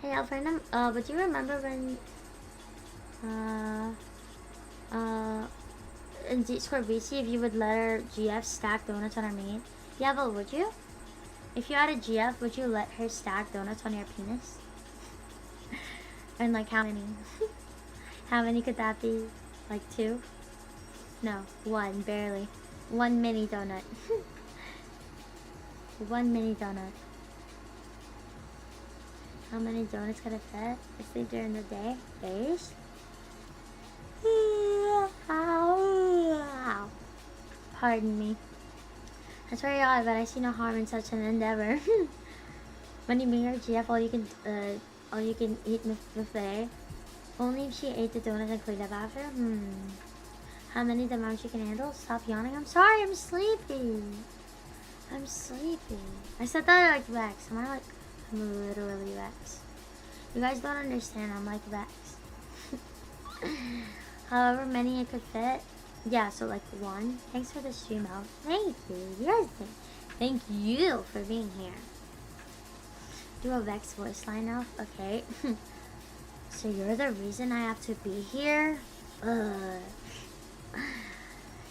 Hey, Alfredo, but do you remember when, in Discord VC, if you would let our GF stack donuts on our main? Yeah, but would you? If you had a GF, would you let her stack donuts on your penis? And like how many? How many could that be? Like 2? No, 1, barely. 1 mini donut. 1 mini donut. How many donuts could I fit? Sleep during the day? Days? Pardon me. That's very odd, but I see no harm in such an endeavor. When you make her GF, all you can eat buffet. Only if she ate the donut and cleaned up after? How many the most she can handle? Stop yawning. I'm sorry, I'm sleepy. I'm sleepy. I said that like Vex. Am I like... I'm literally Vex. You guys don't understand, I'm like Vex. However many it could fit. Yeah, so like 1. Thanks for the stream out. Thank you. Thank you for being here. Do a Vex voice line now? Okay. So you're the reason I have to be here?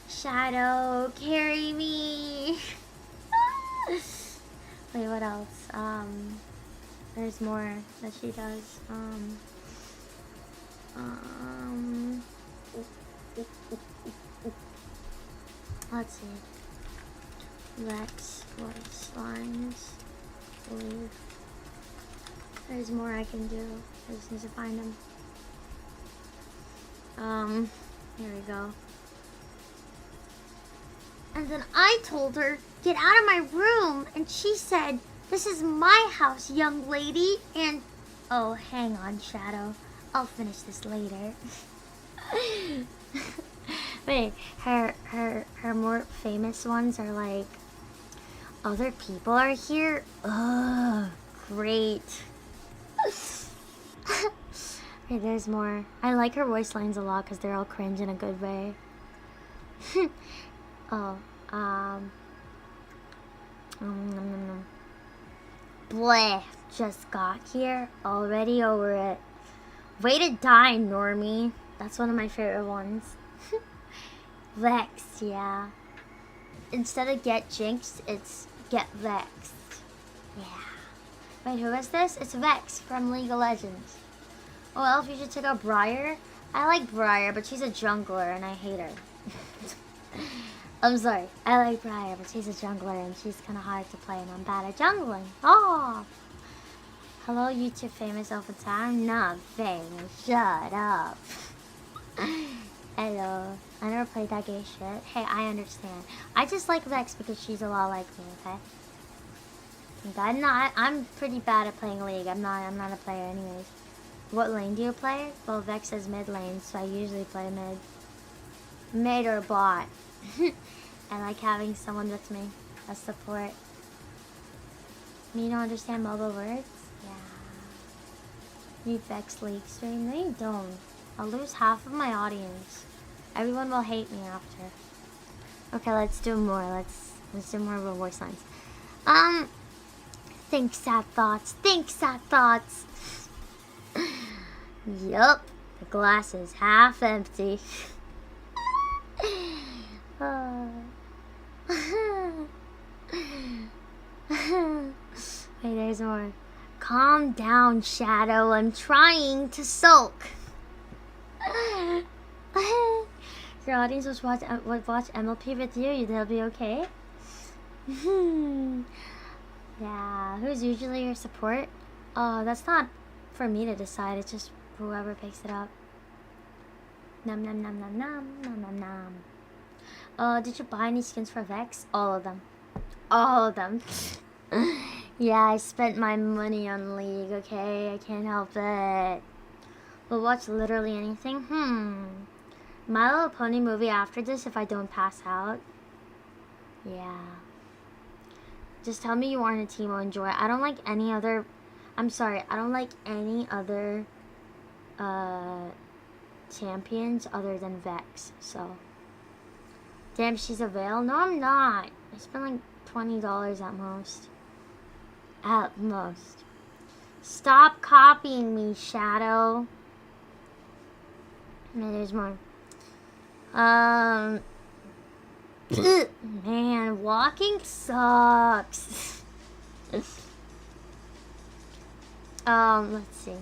Shadow, carry me. Wait, what else? There's more that she does. Let's see. Vex voice lines. Believe. There's more I can do. I just need to find them. Here we go. And then I told her, get out of my room. And she said, this is my house, young lady. And, oh, hang on, Shadow. I'll finish this later. Wait, her more famous ones are like, other people are here? Ugh, great. Wait, there's more. I like her voice lines a lot because they're all cringe in a good way. Oh, bleh, just got here, already over it. Way to die, Normie. That's one of my favorite ones. Vex, yeah. Instead of get jinxed, it's get vexed. Yeah. Wait, who is this? It's Vex from League of Legends. Oh, Elf, you should check out Briar. I like Briar, but she's a jungler and I hate her. I'm sorry. I like Briar, but she's a jungler and she's kind of hard to play and I'm bad at jungling. Oh! Hello, YouTube famous Elf. I'm not famous. Shut up. Hello. I never played that gay shit. Hey, I understand. I just like Vex because she's a lot like me, okay? I'm pretty bad at playing League. I'm not a player anyways. What lane do you play? Well, Vex is mid lane, so I usually play mid. Mid or bot. I like having someone with me as support. You don't understand mobile words? Yeah. need Vex League stream. No, you don't. I'll lose half of my audience. Everyone will hate me after. Okay, let's do more. Let's do more reward signs. Think sad thoughts. Think sad thoughts. Yup. The glass is half empty. Wait, there's more. Calm down, Shadow. I'm trying to sulk. Your audience would watch MLP with you. They'll be okay. Yeah. Who's usually your support? That's not for me to decide. It's just whoever picks it up. Nom nom nom nom nom nom nom nom. Did you buy any skins for Vex? All of them. All of them. Yeah, I spent my money on League, okay? I can't help it. We'll watch literally anything. My Little Pony movie after this if I don't pass out. Yeah. Just tell me you aren't a team, I'll enjoy it. I don't like any other... I'm sorry, I don't like any other champions other than Vex, so... Damn, she's a Veil? No, I'm not. I spent like $20 at most. At most. Stop copying me, Shadow. No, there's more. Man, walking sucks. Let's see.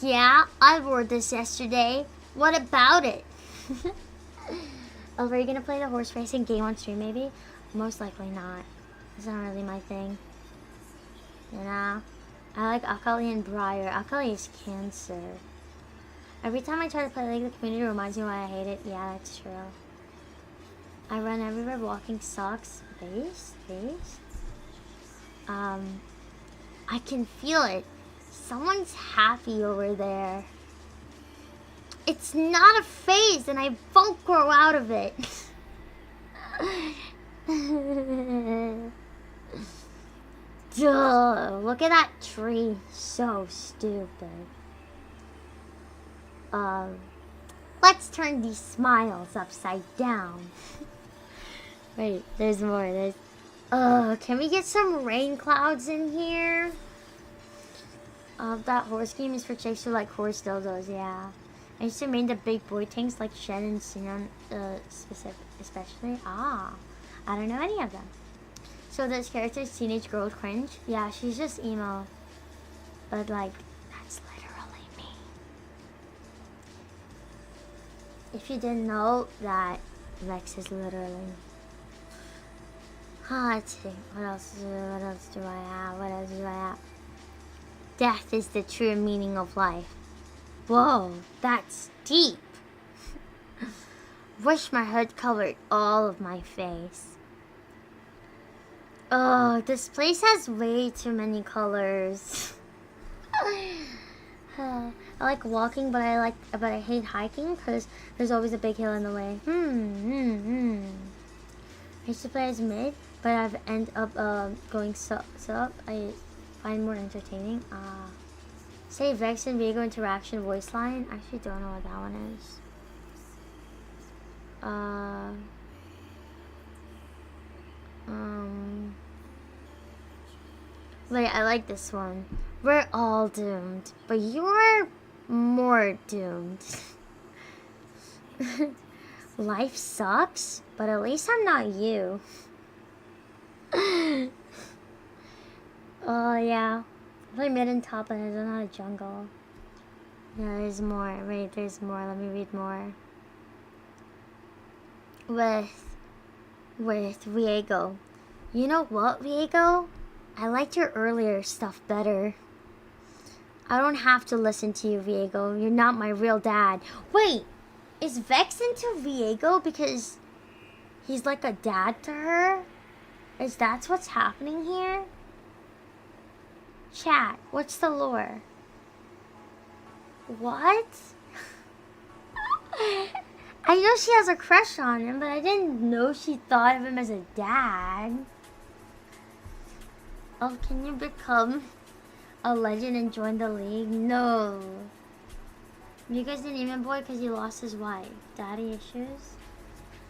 Yeah, I wore this yesterday. What about it? Oh, are you gonna play the horse racing game on stream maybe? Most likely not. It's not really my thing. You know? I like Akali and Briar. Akali is cancer. Every time I try to play League, the community reminds me why I hate it. Yeah, that's true. I run everywhere. Walking sucks. Base? I can feel it. Someone's happy over there. It's not a phase, and I won't grow out of it. Duh, look at that tree. So stupid. Let's turn these smiles upside down. Wait, there's more. Can we get some rain clouds in here? That horse game is for chicks who like horse dildos, yeah. I used to main the big boy tanks like Shen and Sinon, especially. I don't know any of them. So this character's teenage girl with cringe? Yeah, she's just emo. But like, that's literally me. If you didn't know that, Vex is literally. Let's see. What else do I have? Death is the true meaning of life. Whoa, that's deep. Wish my hood covered all of my face. Oh, this place has way too many colors. I like walking, but I hate hiking because there's always a big hill in the way. I used to play as mid, but I've ended up going sub. I find more entertaining. Say Vex and Viego interaction voice line. I actually don't know what that one is. Wait, I like this one. We're all doomed, but you're more doomed. Life sucks, but at least I'm not you. Oh yeah. I play mid and top and I don't know how to jungle. Yeah, there's more. Wait, there's more. Let me read more. With Viego. You know what, Viego? I liked your earlier stuff better. I don't have to listen to you, Viego. You're not my real dad. Wait, is Vex into Viego because he's like a dad to her? Is that what's happening here? Chat, what's the lore? What? I know she has a crush on him, but I didn't know she thought of him as a dad. Oh, can you become a legend and joined the league? No. You guys didn't even boy because he lost his wife. Daddy issues?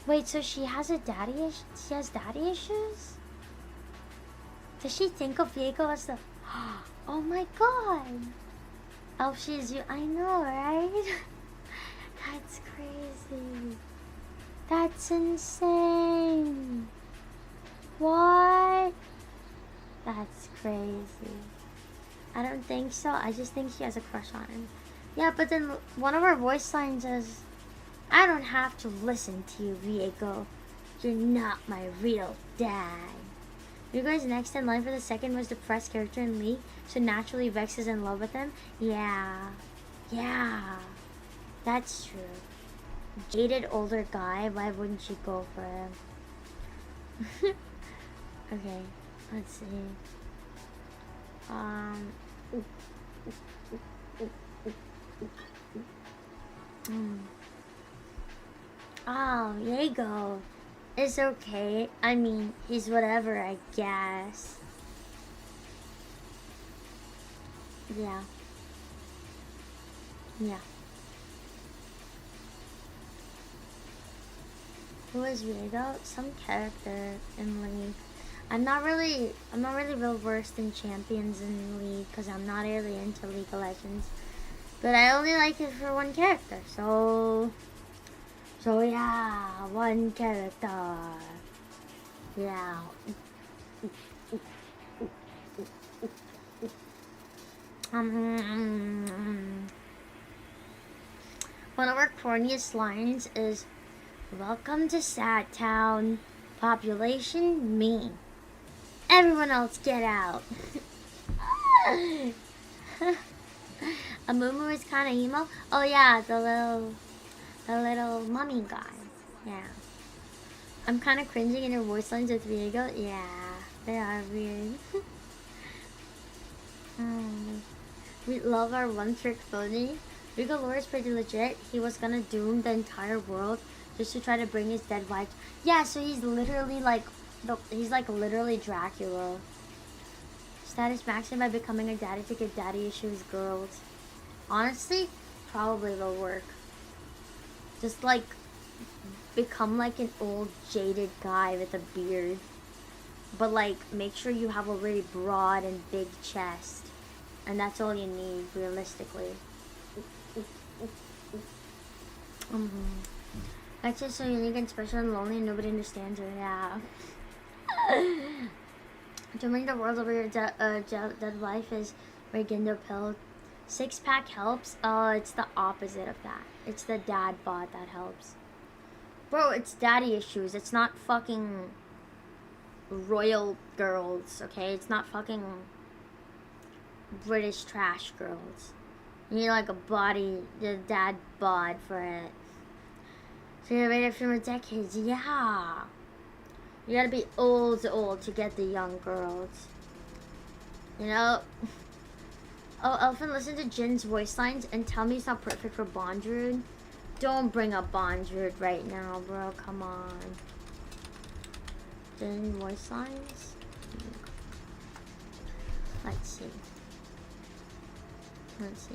Wait, so she has a daddy issue? She has daddy issues? Does she think of Diego as the... Oh my god! Oh, she's you. I know, right? That's crazy. That's insane. What? That's crazy. I don't think so. I just think she has a crush on him. Yeah, but then one of our voice lines says, I don't have to listen to you, Diego. You're not my real dad. You guys next in line for the second most depressed character in League, so naturally Vex is in love with him? Yeah. Yeah. That's true. Jaded older guy, why wouldn't you go for him? Okay, let's see. Oh, Diego. It's okay. I mean, he's whatever, I guess. Yeah. Yeah. Who is Diego? Some character in League. I'm not really real versed in champions in League because I'm not really into League of Legends. But I only like it for one character, so yeah, one character. Yeah. One of our corniest lines is, welcome to Sad Town. Population, me. Everyone else get out. Amumu is kind of emo. Oh yeah, the little mummy guy. Yeah. I'm kind of cringing in her voice lines with Diego. Yeah, they are weird. We love our one-trick pony. Rigo Lore is pretty legit. He was gonna doom the entire world just to try to bring his dead wife. Yeah, so he's literally like, he's like literally Dracula. Status maxing by becoming a daddy to get daddy issues girls. Honestly, probably will work. Just like become like an old jaded guy with a beard. But like make sure you have a really broad and big chest. And that's all you need realistically. That's just so unique and special and lonely and nobody understands her. Yeah. To bring the world over your dead wife is Regindo pill. 6-pack helps. Oh, it's the opposite of that. It's the dad bod that helps. Bro, it's daddy issues. It's not fucking royal girls, okay? It's not fucking British trash girls. You need like a body, the dad bod for it. So you waited for decades, yeah. You gotta be old to get the young girls. You know? Oh, Elfin, listen to Jin's voice lines and tell me it's not perfect for Bondrude. Don't bring up Bondrude right now, bro. Come on. Jin voice lines? Let's see. Let's see.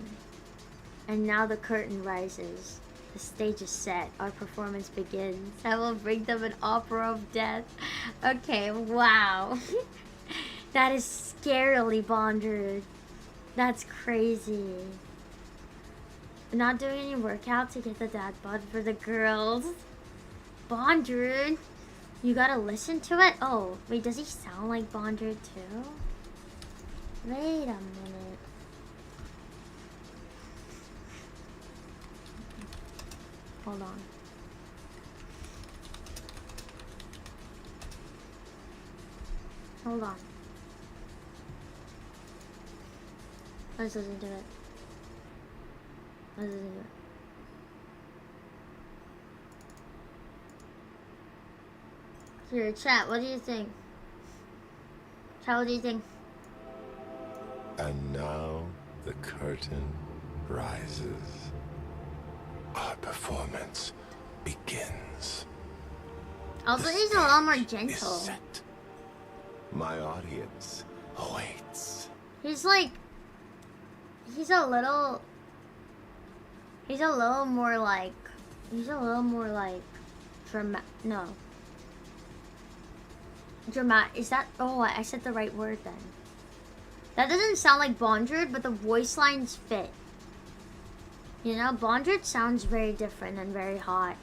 And now the curtain rises. The stage is set. Our performance begins. I will bring them an opera of death. Okay, wow. That is scarily Bondrude. That's crazy. Not doing any workout to get the dad bod for the girls. Bondrude. You gotta listen to it? Oh, wait, does he sound like Bondrude too? Wait a minute. Hold on. Hold on. Let's listen to it. Let's listen to it. Here, chat, what do you think? Chat, what do you think? And now the curtain rises. Our performance begins. Also, The he's a lot more stage gentle. is set. My audience awaits. He's like He's a little more like, dramatic. Is that, oh, I said the right word then. That doesn't sound like Bondred, but the voice lines fit. You know, Bondred sounds very different and very hot.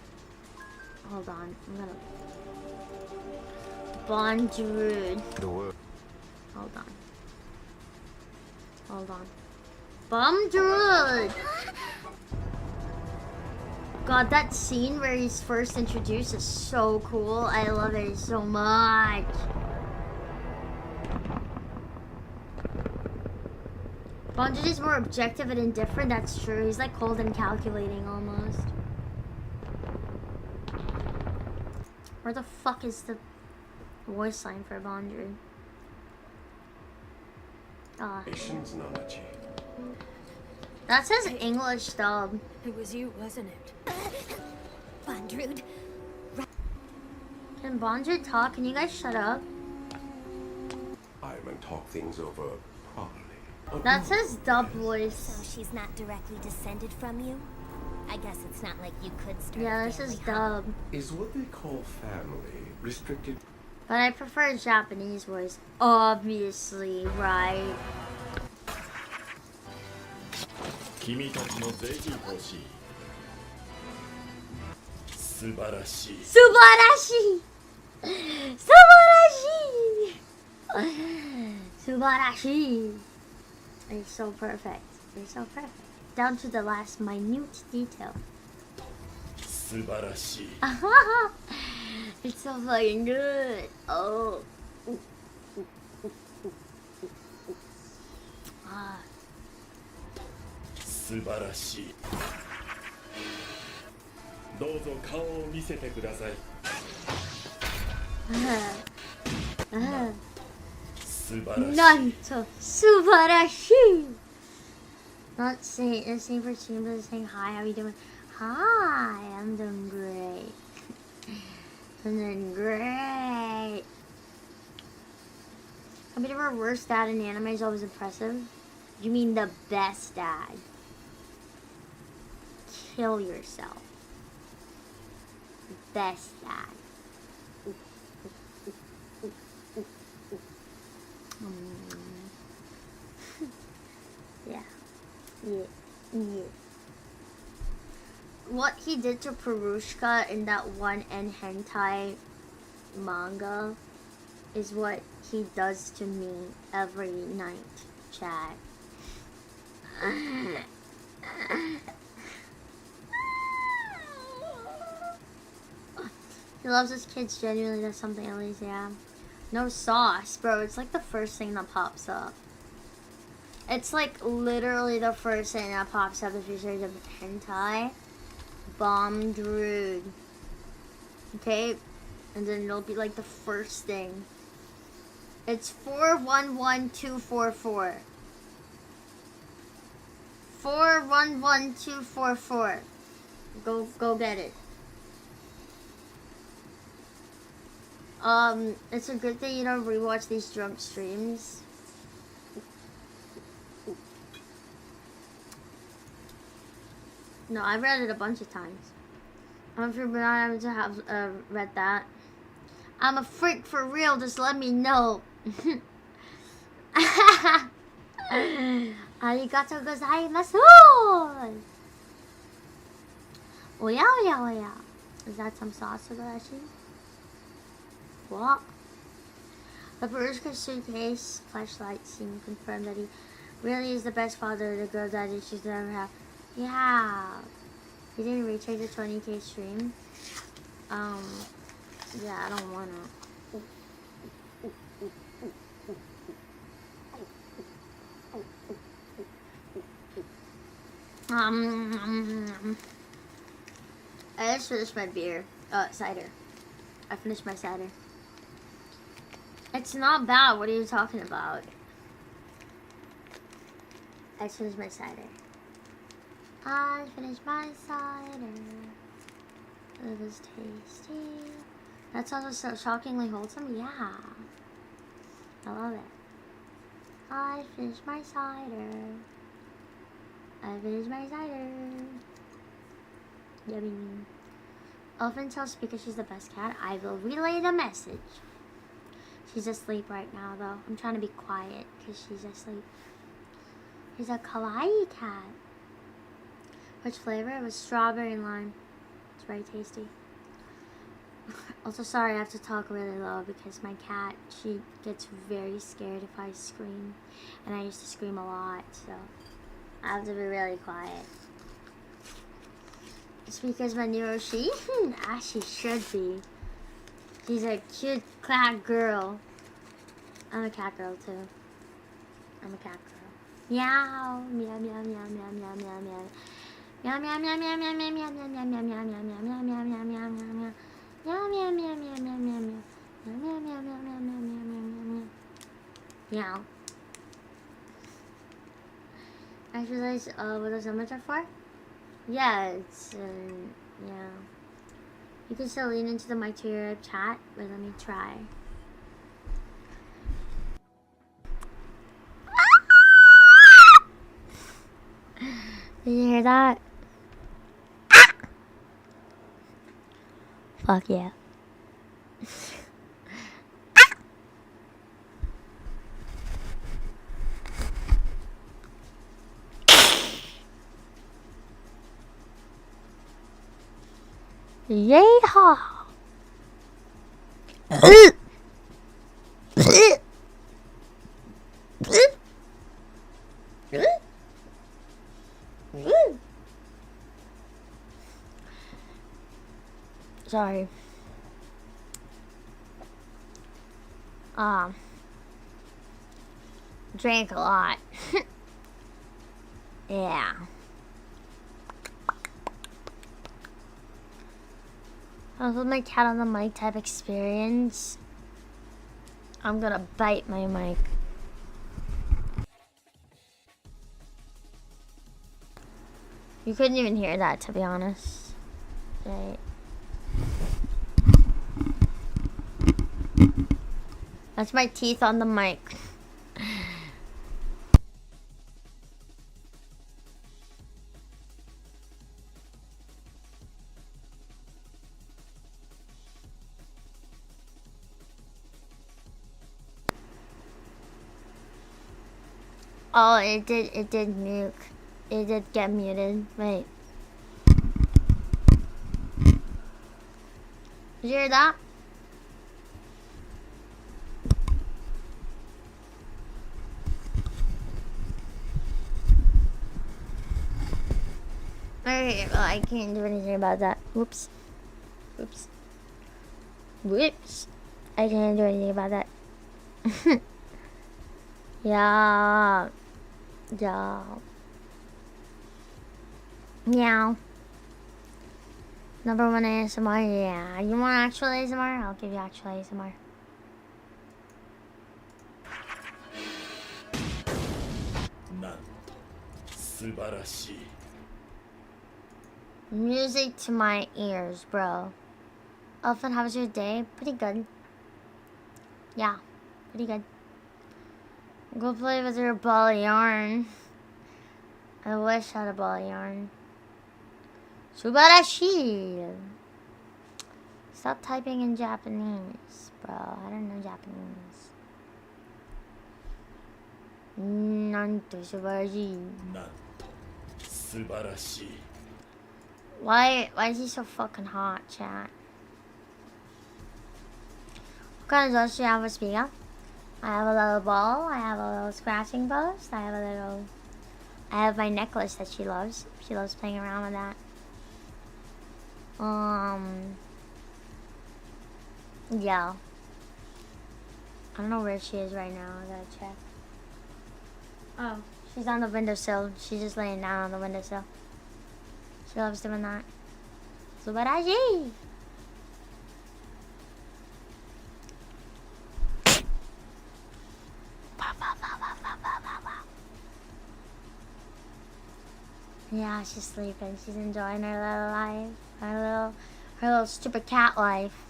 Hold on, I'm gonna... Bondred. Hold on. Hold on. Bondred! God, that scene where he's first introduced is so cool. I love it so much. Bondred is more objective and indifferent, that's true. He's like cold and calculating almost. Where the fuck is the voice line for Bondred? Ah. That's his English dub. It was you, wasn't it? Bondred. Can Bondred talk? Can you guys shut up? I'm and talk things over properly. That's his dub voice. So she's not directly descended from you? I guess it's not like you could start Yeah, a this is family, huh? dub. Is what they call family restricted? But I prefer Japanese voice. Obviously, right? 君たちもぜひ欲しい素晴らしい Subarashi! Subarashi! Subarashi! They're so perfect. They're so perfect. Down to the last minute detail. 素晴らしい It's so fucking good. Oh. Ah. 素晴らしいどうぞ顔を見せてください素晴らしい Nanto Subarashi! Not saying the same for team, but saying hi, how you doing? Hi, I'm doing great. I'm doing great. I mean, our worst dad in anime is always impressive. You mean the best dad? Kill yourself. Best dad. Yeah. What he did to Perushka in that one N hentai manga is what he does to me every night, chat. He loves his kids genuinely, that's something at least, yeah. No sauce, bro, it's like the first thing that pops up. It's like literally the first thing that pops up if you search up hentai. Bondred. Okay? And then it'll be like the first thing. It's 411244. 411244. Go get it. It's a good thing you don't rewatch these drunk streams. No, I've read it a bunch of times. I'm sure but I haven't have read that. I'm a freak for real, just let me know. Arigatou gozaimasu! Oya oya oya. Is that some sauce Subarashi? What? The Perushka suitcase flashlight scene confirmed that he really is the best father the girl daddy she's ever had. Yeah. He didn't retake the 20k stream. Yeah, I don't wanna. I just finished my beer. Cider. I finished my cider. It's not bad. What are you talking about? I just finished my cider. I finished my cider. It was tasty. That sounds so shockingly wholesome. Yeah. I love it. I finished my cider. I finished my cider. Yummy. Elephant tells Speaker she's the best cat. I will relay the message. She's asleep right now, though. I'm trying to be quiet because she's asleep. She's a kawaii cat. Which flavor? It was strawberry and lime. It's very tasty. Also, sorry, I have to talk really low because my cat, she gets very scared if I scream. And I used to scream a lot, so I have to be really quiet. It's because my new she as she should be. She's a cute cat girl. I'm a cat girl too. I'm a cat girl. Meow, meow, meow, meow, meow, meow, meow, meow. Meow, meow, meow, meow, meow, meow, meow, meow, meow, meow, meow, meow, meow, meow, meow, meow, meow, meow. Meow, meow, meow, meow, meow, meow, meow. Meow, meow, meow, meow, meow, meow, meow, meow, meow. Meow. Actually, what those summons are for? Yeah, it's, yeah. You can still lean into the mic to your chat, but let me try. Did you hear that? Fuck yeah. Yeehaw! Sorry. Drank a lot. Yeah. I was with my cat on the mic type experience. I'm gonna bite my mic. You couldn't even hear that, to be honest. Right. That's my teeth on the mic. Oh, it did mute. It did get muted. Wait. Did you hear that? Okay, well, I can't do anything about that. Whoops. Whoops. Whoops. I can't do anything about that. Yeah. Yeah. Meow. Number one ASMR, yeah. You want actual ASMR? I'll give you actual ASMR. Music to my ears, bro. Elephant, how was your day? Pretty good. Yeah, pretty good. Go play with your ball of yarn. I wish I had a ball of yarn. Subarashi. Stop typing in Japanese, bro. I don't know Japanese. Nanto subarashi. Why is he so fucking hot, chat? What kind of dress do you have with Spiga? I have a little ball, I have a little scratching post, I have my necklace that she loves. She loves playing around with that. Yeah. I don't know where she is right now, I gotta check. Oh, she's on the windowsill. She's just laying down on the windowsill. She loves doing that. Subarashi! Yeah, she's sleeping. She's enjoying her little life. Her little stupid cat life.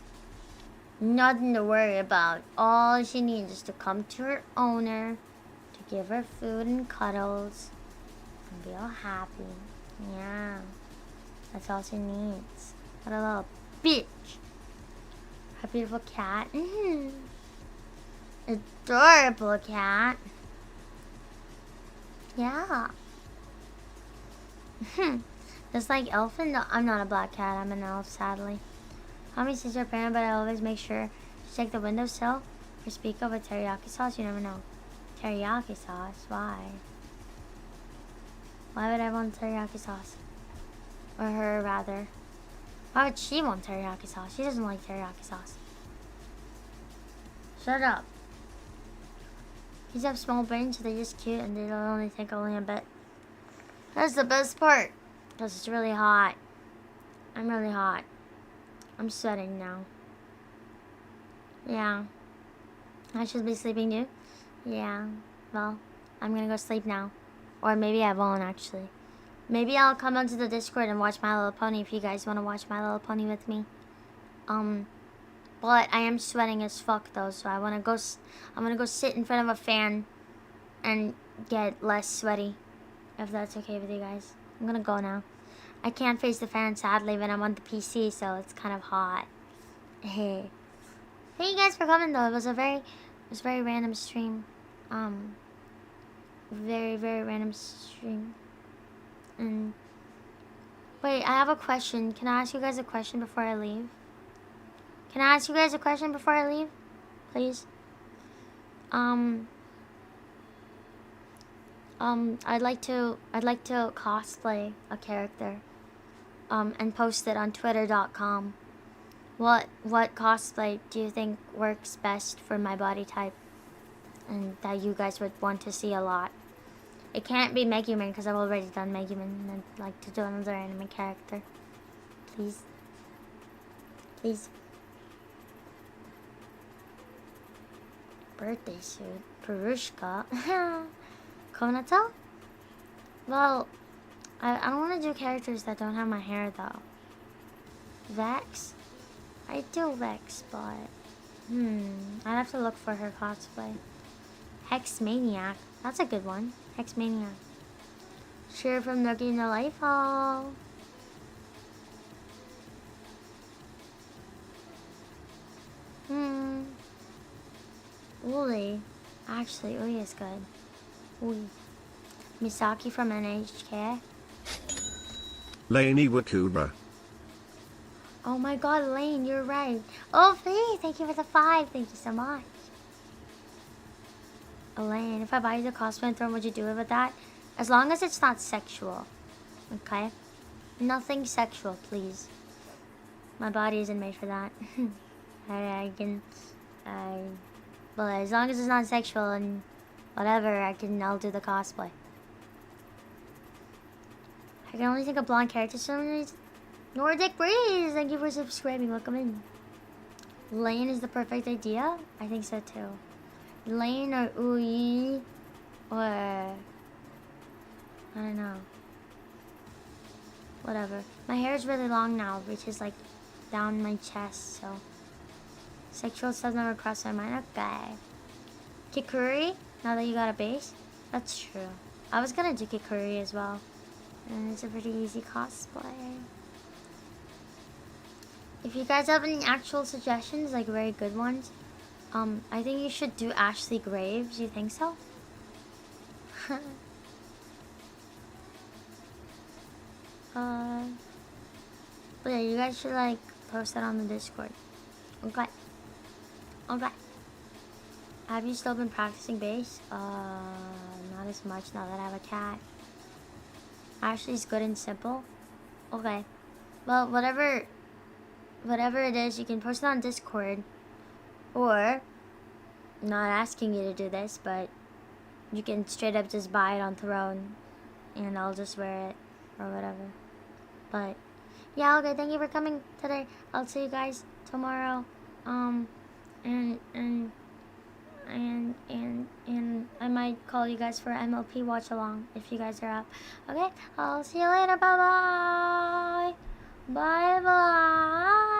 Nothing to worry about. All she needs is to come to her owner, to give her food and cuddles, and be all happy. Yeah. That's all she needs. What a little bitch. Her beautiful cat. Adorable cat. Yeah. Just like elf and I'm not a black cat, I'm an elf, sadly. Mommy says her parent, but I always make sure to check the windowsill or speak up with teriyaki sauce. You never know. Teriyaki sauce? Why? Why would I want teriyaki sauce? Or her, rather. Why would she want teriyaki sauce? She doesn't like teriyaki sauce. Shut up. Kids have small brains, so they're just cute and they don't only think only a bit. That's the best part. Because it's really hot. I'm really hot. I'm sweating now. Yeah. I should be sleeping too? Yeah. Well, I'm gonna go sleep now. Or maybe I won't, actually. Maybe I'll come onto the Discord and watch My Little Pony if you guys want to watch My Little Pony with me. But I am sweating as fuck though, so I'm gonna go sit in front of a fan and get less sweaty. If that's okay with you guys. I'm gonna go now. I can't face the fan, sadly, when I'm on the PC, so it's kind of hot. Hey. Thank you guys for coming though. It was a very random stream. Very random stream. And wait, I have a question. Can I ask you guys a question before I leave? Can I ask you guys a question before I leave? Please. I'd like to cosplay a character. And post it on twitter.com. What cosplay do you think works best for my body type? And that you guys would want to see a lot. It can't be Megumin because I've already done Megumin and I'd like to do another anime character. Please. Please. Birthday suit. Perushka. Konato? Well, I don't want to do characters that don't have my hair though. Vex? I do Vex, but I'd have to look for her cosplay. Hex Maniac. That's a good one. Hex Maniac. Cheer from Nookie in the Life Hall. Uli. Actually, Uli is good. Uli. Misaki from NHK. Lainey Wakura. Oh my god, Lane, you're right. Oh, Faye, thank you for the 5. Thank you so much. Elaine, if I buy you the cosplay throne, would you do it with that? As long as it's not sexual. Okay? Nothing sexual, please. My body isn't made for that. But as long as it's not sexual and whatever, I'll do the cosplay. I can only think of blonde characters for some reason. Nordic Breeze, thank you for subscribing. Welcome in. Lane is the perfect idea? I think so too. Lane or Ui or I don't know. Whatever. My hair is really long now, which is like down my chest, so sexual stuff never crossed my mind. Okay. Kikuri, now that you got a base? That's true. I was gonna do Kikuri as well. And it's a pretty easy cosplay. If you guys have any actual suggestions, like very good ones, I think you should do Ashley Graves. You think so? But yeah, you guys should like post that on the Discord. Okay. Okay. Have you still been practicing bass? Not as much now that I have a cat. Ashley's good and simple. Okay. Well, whatever it is, you can post it on Discord. Or, I'm not asking you to do this, but you can straight up just buy it on Throne. And I'll just wear it. Or whatever. But, yeah, okay, thank you for coming today. I'll see you guys tomorrow. And I might call you guys for MLP watch along if you guys are up. Okay, I'll see you later. Bye bye. Bye bye.